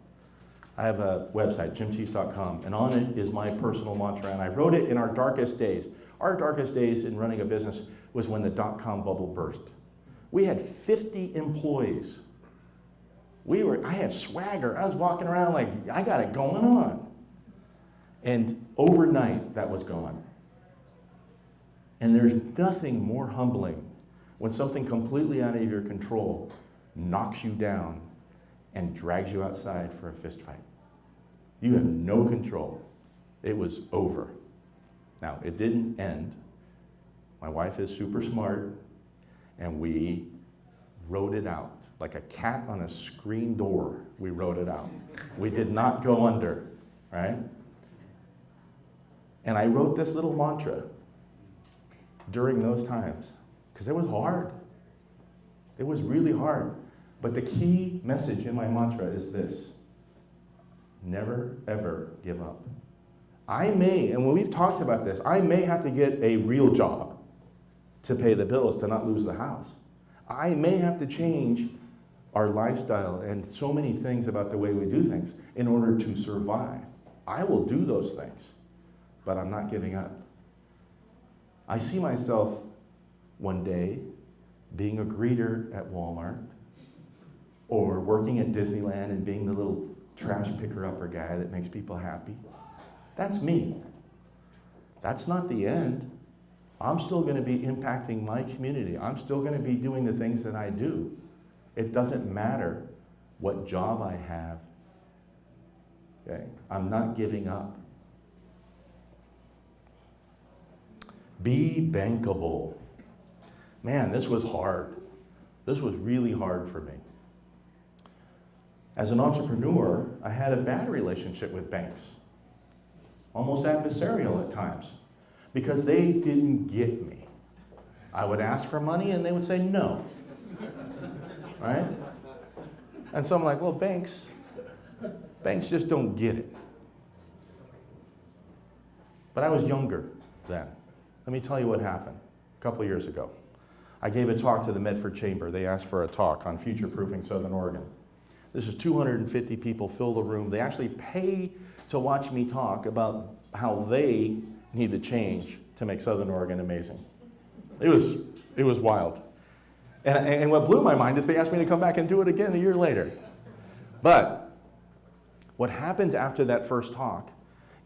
I have a website, jimteece.com, and on it is my personal mantra, and I wrote it in our darkest days. Our darkest days in running a business was when the dot-com bubble burst. We had 50 employees. I had swagger. I was walking around like, I got it going on. And overnight, that was gone. And there's nothing more humbling when something completely out of your control knocks you down and drags you outside for a fist fight. You have no control. It was over. Now, it didn't end. My wife is super smart, and we wrote it out. Like a cat on a screen door, we wrote it out. We did not go under, right? And I wrote this little mantra during those times, because it was hard. It was really hard. But the key message in my mantra is this: never, ever give up. And when we've talked about this, I may have to get a real job to pay the bills, to not lose the house. I may have to change our lifestyle and so many things about the way we do things in order to survive. I will do those things, but I'm not giving up. I see myself one day being a greeter at Walmart, or working at Disneyland and being the little trash picker-upper guy that makes people happy. That's me. That's not the end. I'm still going to be impacting my community. I'm still going to be doing the things that I do. It doesn't matter what job I have. Okay? I'm not giving up. Be bankable. Man, this was hard. This was really hard for me. As an entrepreneur, I had a bad relationship with banks, almost adversarial at times, because they didn't get me. I would ask for money and they would say no, right? And so I'm like, well, banks just don't get it. But I was younger then. Let me tell you what happened a couple years ago. I gave a talk to the Medford Chamber. They asked for a talk on future-proofing Southern Oregon. This is 250 people fill the room. They actually pay to watch me talk about how they need to change to make Southern Oregon amazing. It was wild. And what blew my mind is they asked me to come back and do it again a year later. But what happened after that first talk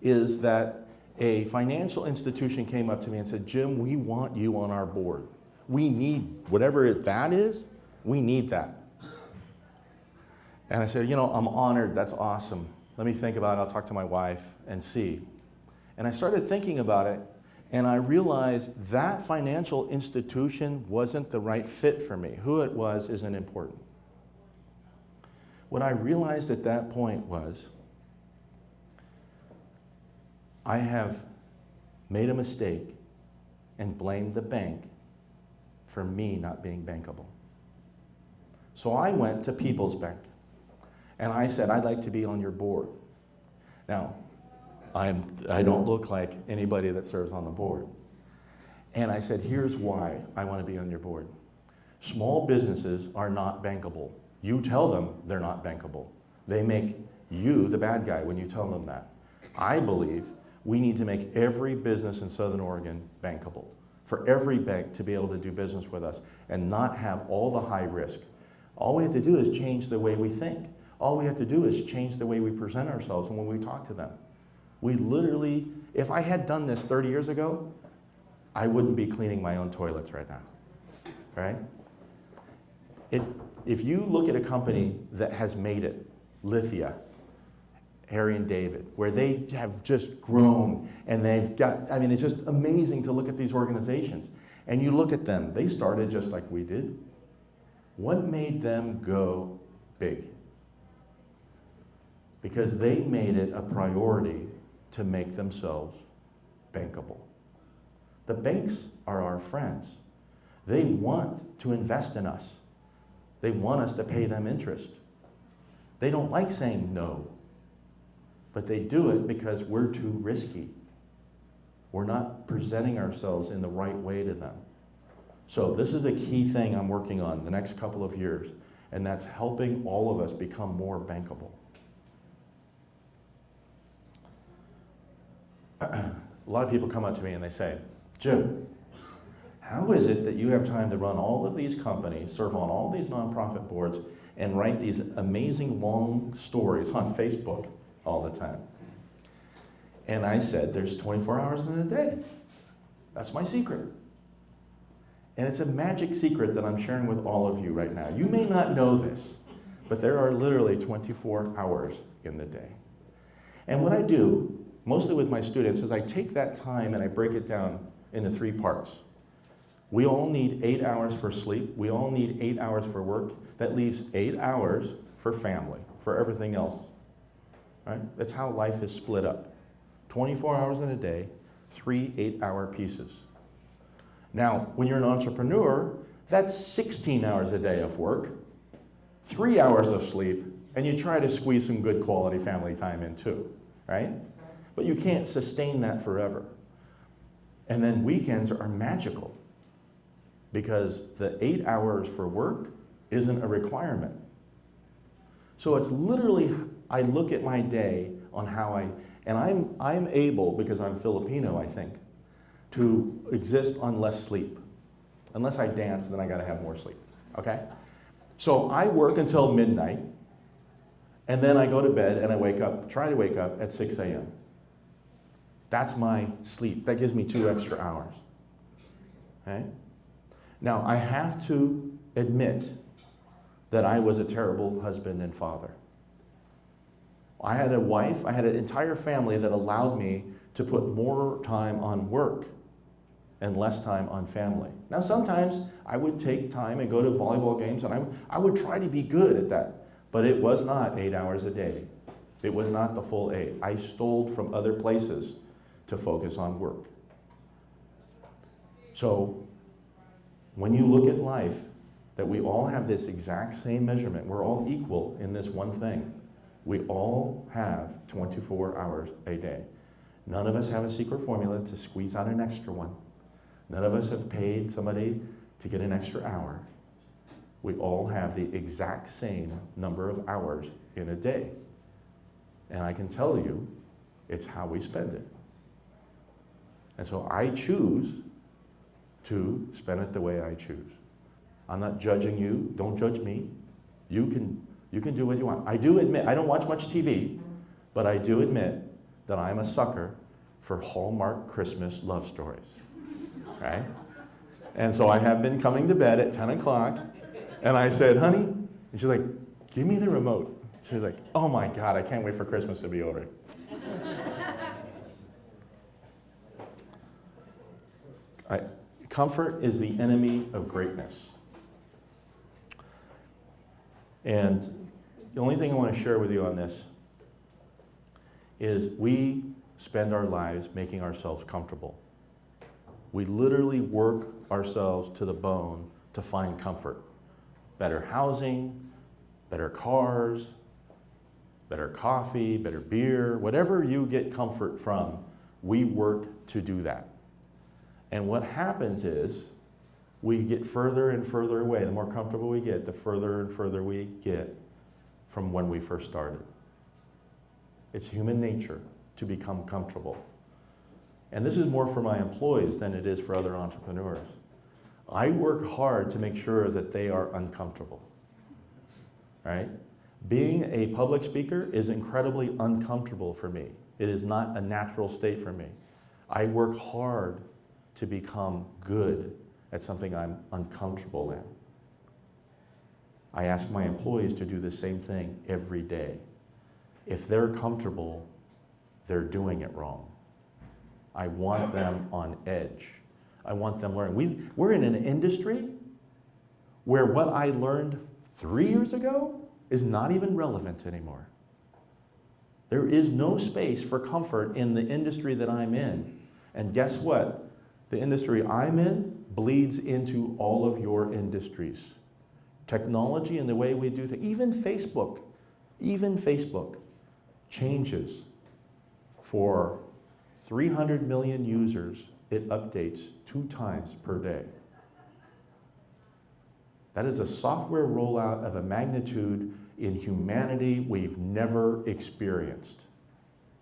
is that a financial institution came up to me and said, Jim, we want you on our board. We need whatever that is, we need that. And I said, I'm honored, that's awesome. Let me think about it, I'll talk to my wife and see. And I started thinking about it, and I realized that financial institution wasn't the right fit for me. Who it was isn't important. What I realized at that point was, I have made a mistake and blamed the bank for me not being bankable. So I went to People's Bank. And I said, I'd like to be on your board. Now, I don't look like anybody that serves on the board. And I said, here's why I want to be on your board. Small businesses are not bankable. You tell them they're not bankable. They make you the bad guy when you tell them that. I believe We need to make every business in Southern Oregon bankable. For every bank to be able to do business with us and not have all the high risk. All we have to do is change the way we think. All we have to do is change the way we present ourselves when we talk to them. We literally, if I had done this 30 years ago, I wouldn't be cleaning my own toilets right now, right? If you look at a company that has made it, Lithia, Harry and David, where they have just grown and they've got, I mean, it's just amazing to look at these organizations. And you look at them, they started just like we did. What made them go big? Because they made it a priority to make themselves bankable. The banks are our friends. They want to invest in us. They want us to pay them interest. They don't like saying no, but they do it because we're too risky. We're not presenting ourselves in the right way to them. So this is a key thing I'm working on the next couple of years, and that's helping all of us become more bankable. A lot of people come up to me and they say, Jim, how is it that you have time to run all of these companies, serve on all these nonprofit boards, and write these amazing long stories on Facebook all the time? And I said, there's 24 hours in a day. That's my secret. And it's a magic secret that I'm sharing with all of you right now. You may not know this, but there are literally 24 hours in the day. And what I do, mostly with my students, is I take that time and I break it down into 3 parts. We all need 8 hours for sleep. We all need 8 hours for work. That leaves 8 hours for family, for everything else. Right? That's how life is split up. 24 hours in a day, 3 8-hour pieces. Now, when you're an entrepreneur, that's 16 hours a day of work, 3 hours of sleep, and you try to squeeze some good quality family time in too, right? But you can't sustain that forever. And then weekends are magical because the 8 hours for work isn't a requirement. So it's literally, I look at my day on how I'm able, because I'm Filipino, I think, to exist on less sleep. Unless I dance, then I gotta have more sleep, okay? So I work until midnight, and then I go to bed and I wake up, try to wake up at 6 a.m. That's my sleep. That gives me 2 extra hours, okay? Now, I have to admit that I was a terrible husband and father. I had a wife, I had an entire family that allowed me to put more time on work and less time on family. Now, sometimes I would take time and go to volleyball games, and I would try to be good at that, but it was not 8 hours a day. It was not the full 8. I stole from other places to focus on work. So, when you look at life, that we all have this exact same measurement, we're all equal in this one thing. We all have 24 hours a day. None of us have a secret formula to squeeze out an extra one. None of us have paid somebody to get an extra hour. We all have the exact same number of hours in a day. And I can tell you, it's how we spend it. And so I choose to spend it the way I choose. I'm not judging you. Don't judge me. You can do what you want. I do admit, I don't watch much TV, but I do admit that I'm a sucker for Hallmark Christmas love stories, right? And so I have been coming to bed at 10 o'clock, and I said, honey, and she's like, give me the remote. She's like, oh my God, I can't wait for Christmas to be over. Comfort is the enemy of greatness. And the only thing I want to share with you on this is we spend our lives making ourselves comfortable. We literally work ourselves to the bone to find comfort. Better housing, better cars, better coffee, better beer, whatever you get comfort from, we work to do that. And what happens is we get further and further away. The more comfortable we get, the further and further we get from when we first started. It's human nature to become comfortable. And this is more for my employees than it is for other entrepreneurs. I work hard to make sure that they are uncomfortable, right? Being a public speaker is incredibly uncomfortable for me. It is not a natural state for me. I work hard to become good at something I'm uncomfortable in. I ask my employees to do the same thing every day. If they're comfortable, they're doing it wrong. I want them on edge. I want them learning. We're in an industry where what I learned 3 years ago is not even relevant anymore. There is no space for comfort in the industry that I'm in. And guess what? The industry I'm in bleeds into all of your industries. Technology and the way we do things, even Facebook changes. For 300 million users, it updates 2 times per day. That is a software rollout of a magnitude in humanity we've never experienced.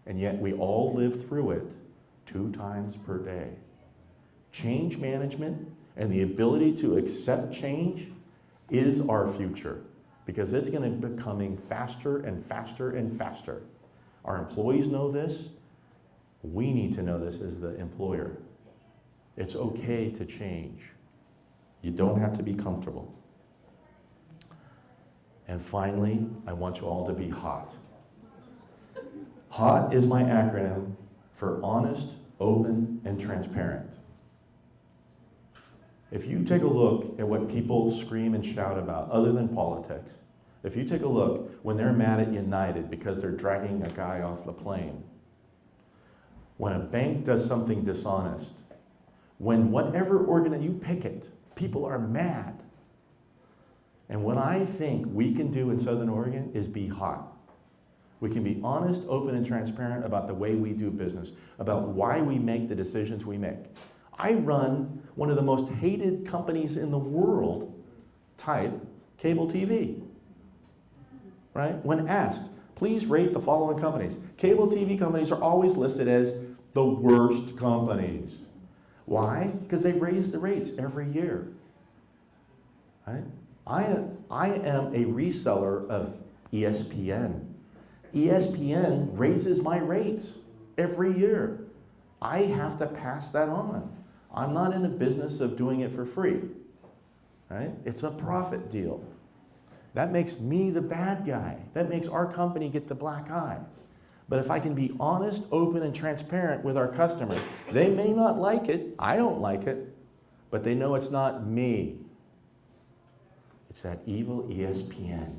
And yet we all live through it 2 times per day. Change management and the ability to accept change is our future, because it's going to be becoming faster and faster and faster. Our employees know this. We need to know this as the employer. It's okay to change. You don't have to be comfortable. And finally, I want you all to be HOT. HOT is my acronym for honest, open, and transparent. If you take a look at what people scream and shout about, other than politics, if you take a look when they're mad at United because they're dragging a guy off the plane, when a bank does something dishonest, when whatever you pick it, people are mad. And what I think we can do in Southern Oregon is be hot. We can be honest, open, and transparent about the way we do business, about why we make the decisions we make. I run one of the most hated companies in the world, type cable TV, right? When asked, please rate the following companies. Cable TV companies are always listed as the worst companies. Why? Because they raise the rates every year, right? I am a reseller of ESPN. ESPN raises my rates every year. I have to pass that on. I'm not in the business of doing it for free, right? It's a profit deal. That makes me the bad guy. That makes our company get the black eye. But if I can be honest, open, and transparent with our customers, they may not like it, I don't like it, but they know it's not me. It's that evil ESPN,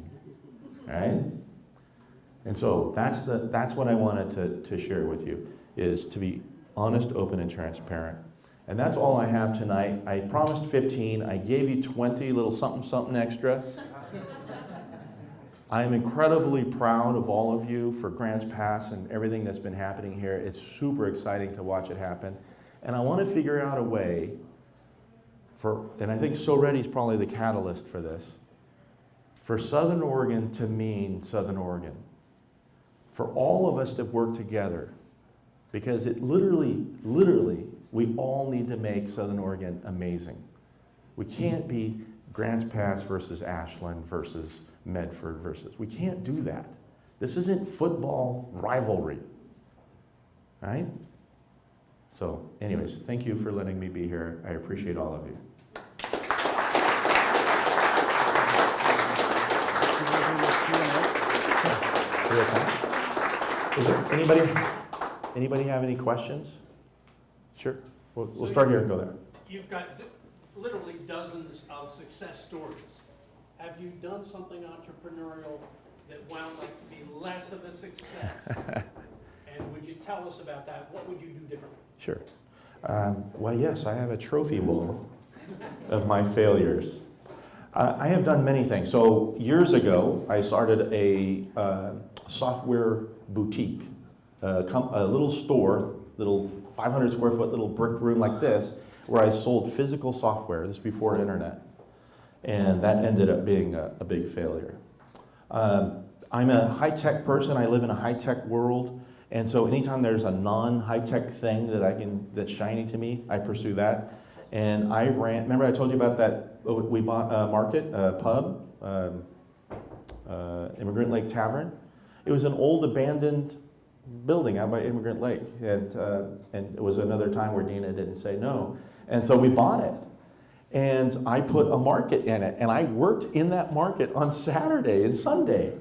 right? And so that's what I wanted to share with you, is to be honest, open, and transparent. And that's all I have tonight. I promised 15. I gave you 20, a little something extra. I am incredibly proud of all of you for Grants Pass and everything that's been happening here. It's super exciting to watch it happen. And I want to figure out a way and I think So Ready is probably the catalyst for this, for Southern Oregon to mean Southern Oregon. For all of us to work together, because it literally, we all need to make Southern Oregon amazing. We can't be Grants Pass versus Ashland versus Medford versus, we can't do that. This isn't football rivalry, right? So anyways, thank you for letting me be here. I appreciate all of you. Is there anybody have any questions? Sure, we'll start here and go there. You've got literally dozens of success stories. Have you done something entrepreneurial that wound up to be less of a success? And would you tell us about that? What would you do differently? Sure. Well, yes, I have a trophy wall of my failures. I have done many things. So years ago, I started a software boutique, a little store, little 500 square foot little brick room like this, where I sold physical software. This is before internet. And that ended up being a big failure. I'm a high-tech person. I live in a high-tech world. And so anytime there's a non-high-tech thing that's shiny to me, I pursue that. And remember I told you about that, we bought a market, a pub, Immigrant Lake Tavern. It was an old abandoned building out by Immigrant Lake. And it was another time where Dina didn't say no. And so we bought it. And I put a market in it. And I worked in that market on Saturday and Sunday.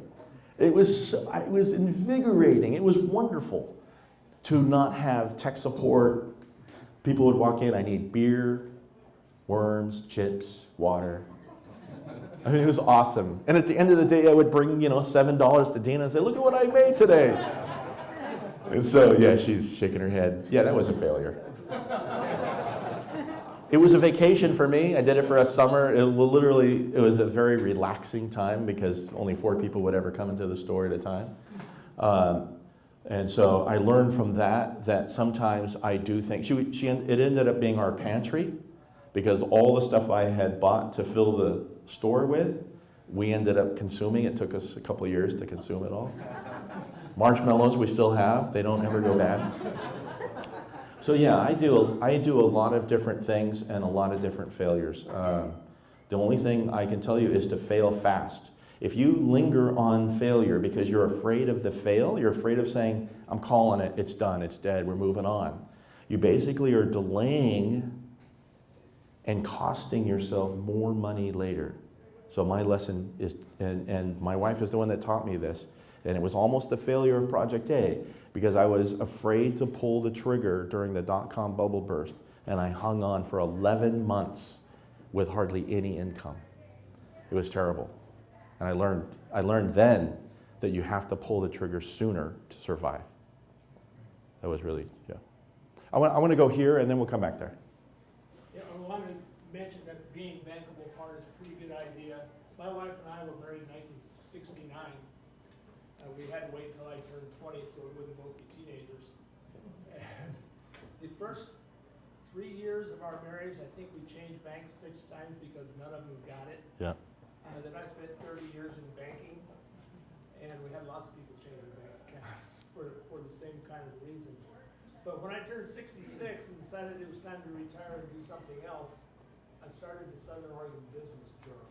It was invigorating. It was wonderful to not have tech support. People would walk in, I need beer, worms, chips, water. I mean, it was awesome. And at the end of the day, I would bring, $7 to Dina and say, look at what I made today. And so, yeah, she's shaking her head. Yeah, that was a failure. It was a vacation for me. I did it for a summer. It was a very relaxing time because only 4 people would ever come into the store at a time. And so I learned from that sometimes I do think, it ended up being our pantry because all the stuff I had bought to fill the store with, we ended up consuming. It took us a couple of years to consume it all. Marshmallows we still have. They don't ever go bad. So yeah, I do a lot of different things and a lot of different failures. The only thing I can tell you is to fail fast. If you linger on failure because you're afraid of the fail, you're afraid of saying, I'm calling it, it's done, it's dead, we're moving on. You basically are delaying and costing yourself more money later. So my lesson is, and my wife is the one that taught me this, and it was almost a failure of Project A, because I was afraid to pull the trigger during the dot-com bubble burst, and I hung on for 11 months with hardly any income. It was terrible. And I learned then that you have to pull the trigger sooner to survive. That was really, yeah. I want to go here, and then we'll come back there. Yeah, I want to mention that being bankable part is a pretty good idea. My wife and I were married in 1969. We had to wait until I turned 20 so we wouldn't both be teenagers. And the first 3 years of our marriage, I think we changed banks 6 times because none of them got it. Yeah. Then I spent 30 years in banking, and we had lots of people changing bank accounts for the same kind of reason. But when I turned 66 and decided it was time to retire and do something else, I started the Southern Oregon Business Journal.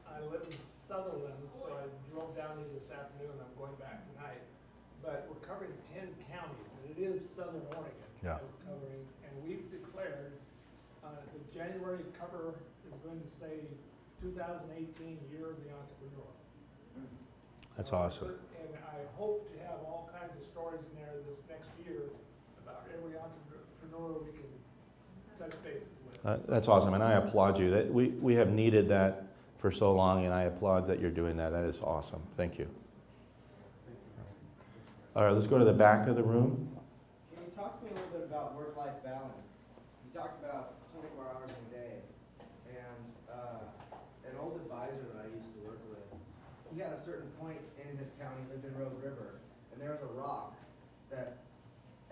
I live in Sutherland, so I drove down here this afternoon. I'm going back tonight. But we're covering 10 counties, and it is Southern Oregon Yeah. that we're covering. And we've declared the January cover is going to say 2018 Year of the Entrepreneur. That's awesome. And I hope to have all kinds of stories in there this next year about every entrepreneur we can touch bases with. That's awesome, and I applaud you. That we have needed that for so long, and I applaud that you're doing that. That is awesome. Thank you. All right, let's go to the back of the room. Can you talk to me a little bit about work-life balance? You talked about 24 hours in a day, and an old advisor that I used to work with, he had a certain point in his town, he lived in Rose River, and there was a rock that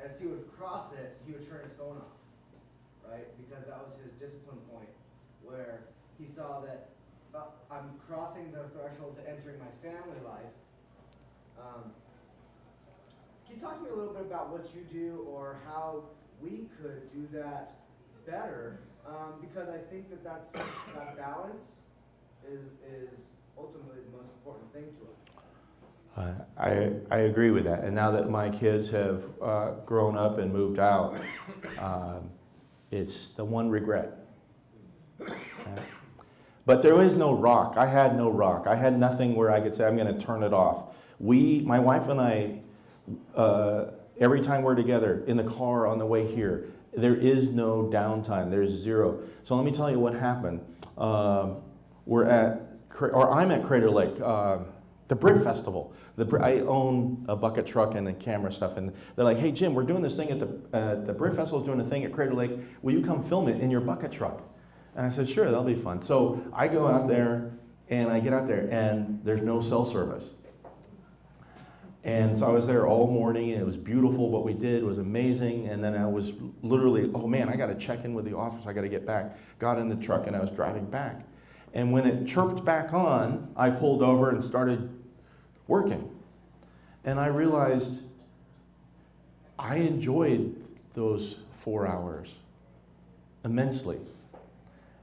as he would cross it, he would turn his phone off, right? Because that was his discipline point, where he saw that I'm crossing the threshold to entering my family life. Can you talk to me a little bit about what you do or how we could do that better? Because I think that balance is ultimately the most important thing to us. I agree with that. And now that my kids have grown up and moved out, it's the one regret. But there is no rock. I had no rock. I had nothing where I could say, I'm going to turn it off. My wife and I, every time we're together, in the car on the way here, there is no downtime. There's zero. So let me tell you what happened. I'm at Crater Lake, the Brit Festival. I own a bucket truck and a camera stuff, and they're like, hey Jim, we're doing this thing at the Brit Festival is doing a thing at Crater Lake. Will you come film it in your bucket truck? And I said, sure, that'll be fun. So I go out there, and I get out there, and there's no cell service. And so I was there all morning, and it was beautiful. What we did was amazing. And then I was literally, oh man, I got to check in with the office. I got to get back. Got in the truck, and I was driving back. And when it chirped back on, I pulled over and started working. And I realized I enjoyed those 4 hours immensely.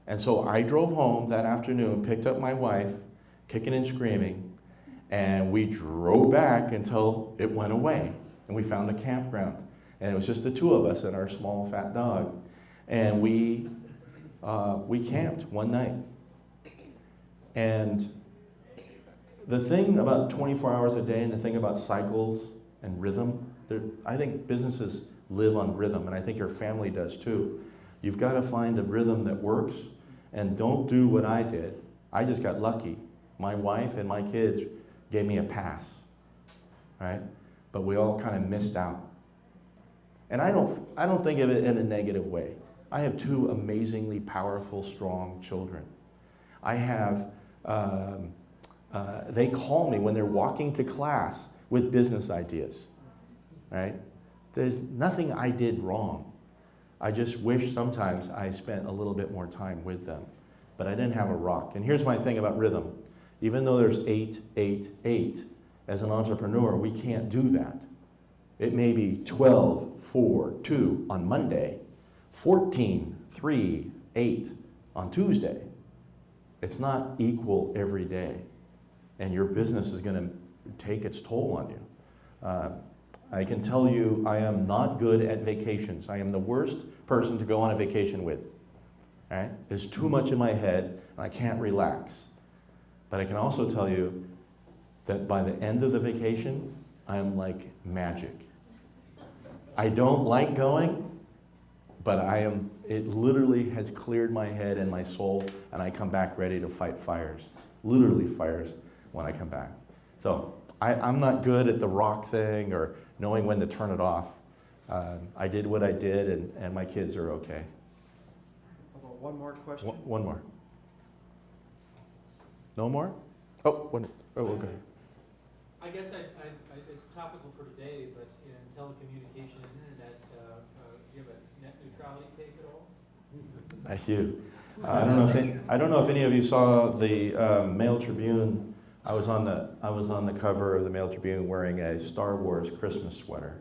And so I drove home that afternoon, picked up my wife, kicking and screaming, and we drove back until it went away. And we found a campground. And it was just the two of us and our small fat dog. And we camped one night. And the thing about 24 hours a day and the thing about cycles and rhythm, I think businesses live on rhythm, and I think your family does too. You've got to find a rhythm that works, and don't do what I did. I just got lucky. My wife and my kids gave me a pass, right? But we all kind of missed out. And I don't think of it in a negative way. I have two amazingly powerful, strong children. I have, they call me when they're walking to class with business ideas, right? There's nothing I did wrong. I just wish sometimes I spent a little bit more time with them. But I didn't have a rock. And here's my thing about rhythm. Even though there's 8, 8, 8, as an entrepreneur, we can't do that. It may be 12, 4, 2 on Monday, 14, 3, 8 on Tuesday. It's not equal every day. And your business is going to take its toll on you. I can tell you I am not good at vacations. I am the worst person to go on a vacation with. Right? There's too much in my head, and I can't relax. But I can also tell you that by the end of the vacation, I am like magic. I don't like going, but it literally has cleared my head and my soul, and I come back ready to fight fires. Literally fires when I come back. So I'm not good at the rock thing or knowing when to turn it off. I did what I did, and my kids are okay. One more question? One more. No more? Oh, okay. I guess it's topical for today, but in telecommunication and internet, do you have a net neutrality take at all? I do. I don't know if any of you saw the Mail Tribune. I was on the cover of the Mail Tribune wearing a Star Wars Christmas sweater.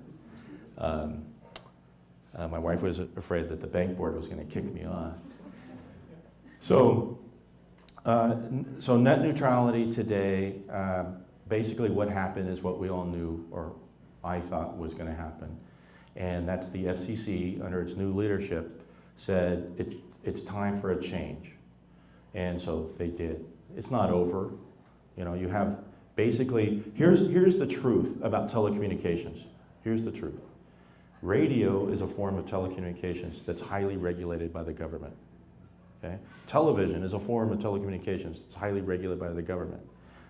My wife was afraid that the bank board was going to kick me off. So net neutrality today, basically what happened is what we all knew, or I thought was going to happen. And that's the FCC, under its new leadership, said it's time for a change. And so they did. It's not over. You know, you have basically, here's the truth about telecommunications. Here's the truth. Radio is a form of telecommunications that's highly regulated by the government. Okay? Television is a form of telecommunications. It's highly regulated by the government.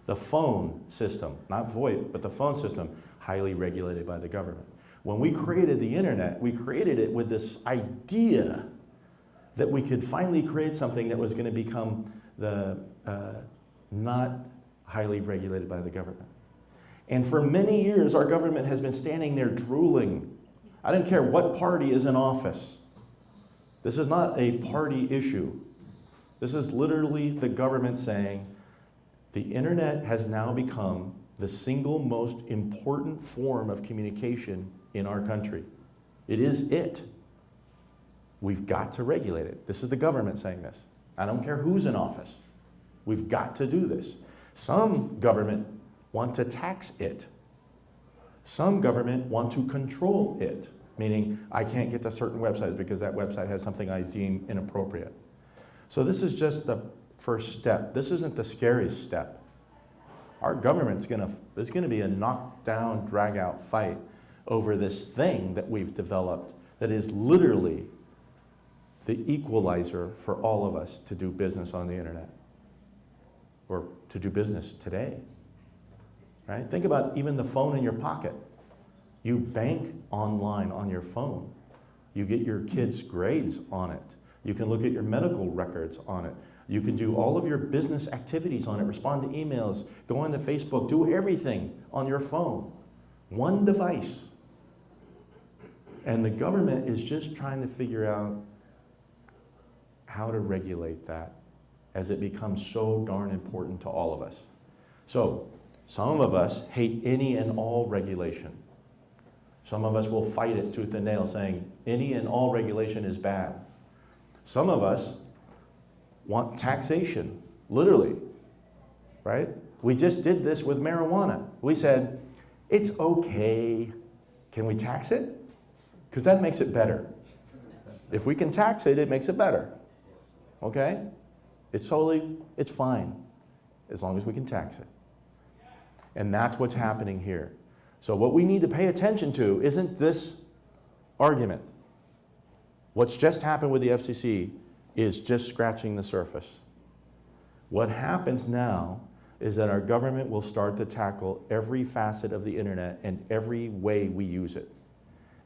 The phone system, not VoIP, but the phone system, highly regulated by the government. When we created the internet, we created it with this idea that we could finally create something that was going to become not highly regulated by the government. And for many years, our government has been standing there drooling. I don't care what party is in office. This is not a party issue. This is literally the government saying, the internet has now become the single most important form of communication in our country. It is it. We've got to regulate it. This is the government saying this. I don't care who's in office. We've got to do this. Some government want to tax it. Some government want to control it, meaning I can't get to certain websites because that website has something I deem inappropriate. So this is just the first step. This isn't the scariest step. Our government's there's gonna be a knockdown, drag-out fight over this thing that we've developed that is literally the equalizer for all of us to do business on the internet, or to do business today, right? Think about even the phone in your pocket. You bank online on your phone. You get your kids' grades on it. You can look at your medical records on it. You can do all of your business activities on it, respond to emails, go onto Facebook, do everything on your phone. One device. And the government is just trying to figure out how to regulate that as it becomes so darn important to all of us. So, some of us hate any and all regulation. Some of us will fight it tooth and nail, saying any and all regulation is bad. Some of us want taxation, literally, right? We just did this with marijuana. We said, it's okay. Can we tax it? Because that makes it better. If we can tax it, it makes it better. Okay? It's fine, as long as we can tax it. And that's what's happening here. So what we need to pay attention to isn't this argument. What's just happened with the FCC is just scratching the surface. What happens now is that our government will start to tackle every facet of the internet and every way we use it.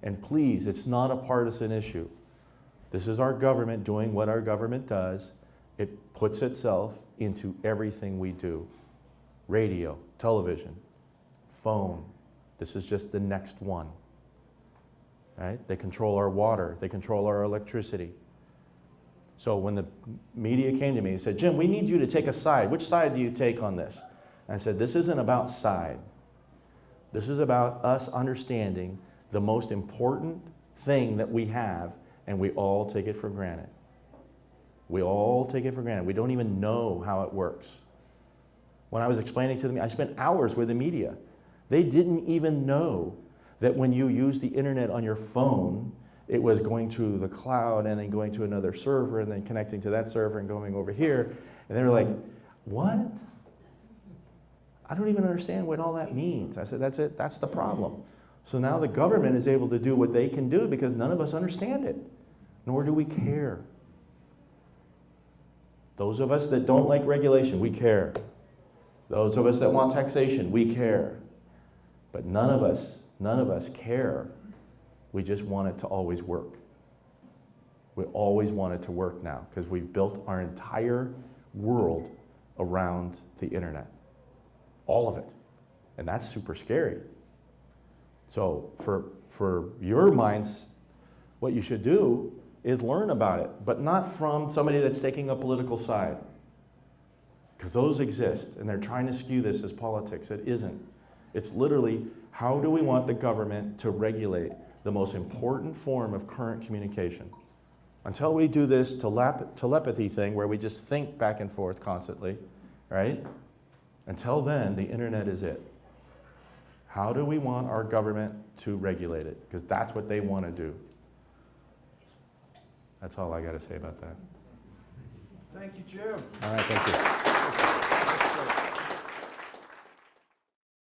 And please, it's not a partisan issue. This is our government doing what our government does. It puts itself into everything we do. Radio, television, phone. This is just the next one. Right? They control our water. They control our electricity. So when the media came to me and said, Jim, we need you to take a side. Which side do you take on this? And I said, this isn't about side. This is about us understanding the most important thing that we have, and we all take it for granted. We all take it for granted. We don't even know how it works. When I was explaining to them, I spent hours with the media. They didn't even know that when you use the internet on your phone, it was going to the cloud and then going to another server and then connecting to that server and going over here. And they were like, what? I don't even understand what all that means. I said, that's it, that's the problem. So now the government is able to do what they can do because none of us understand it, nor do we care. Those of us that don't like regulation, we care. Those of us that want taxation, we care. But none of us care. We just want it to always work. We always want it to work now because we've built our entire world around the internet. All of it. And that's super scary. So for your minds, what you should do is learn about it, but not from somebody that's taking a political side. Because those exist, and they're trying to skew this as politics. It isn't. It's literally, how do we want the government to regulate the most important form of current communication? Until we do this telepathy thing where we just think back and forth constantly, right? Until then, the internet is it. How do we want our government to regulate it? Because that's what they want to do. That's all I got to say about that. Thank you, Jim. All right, thank you.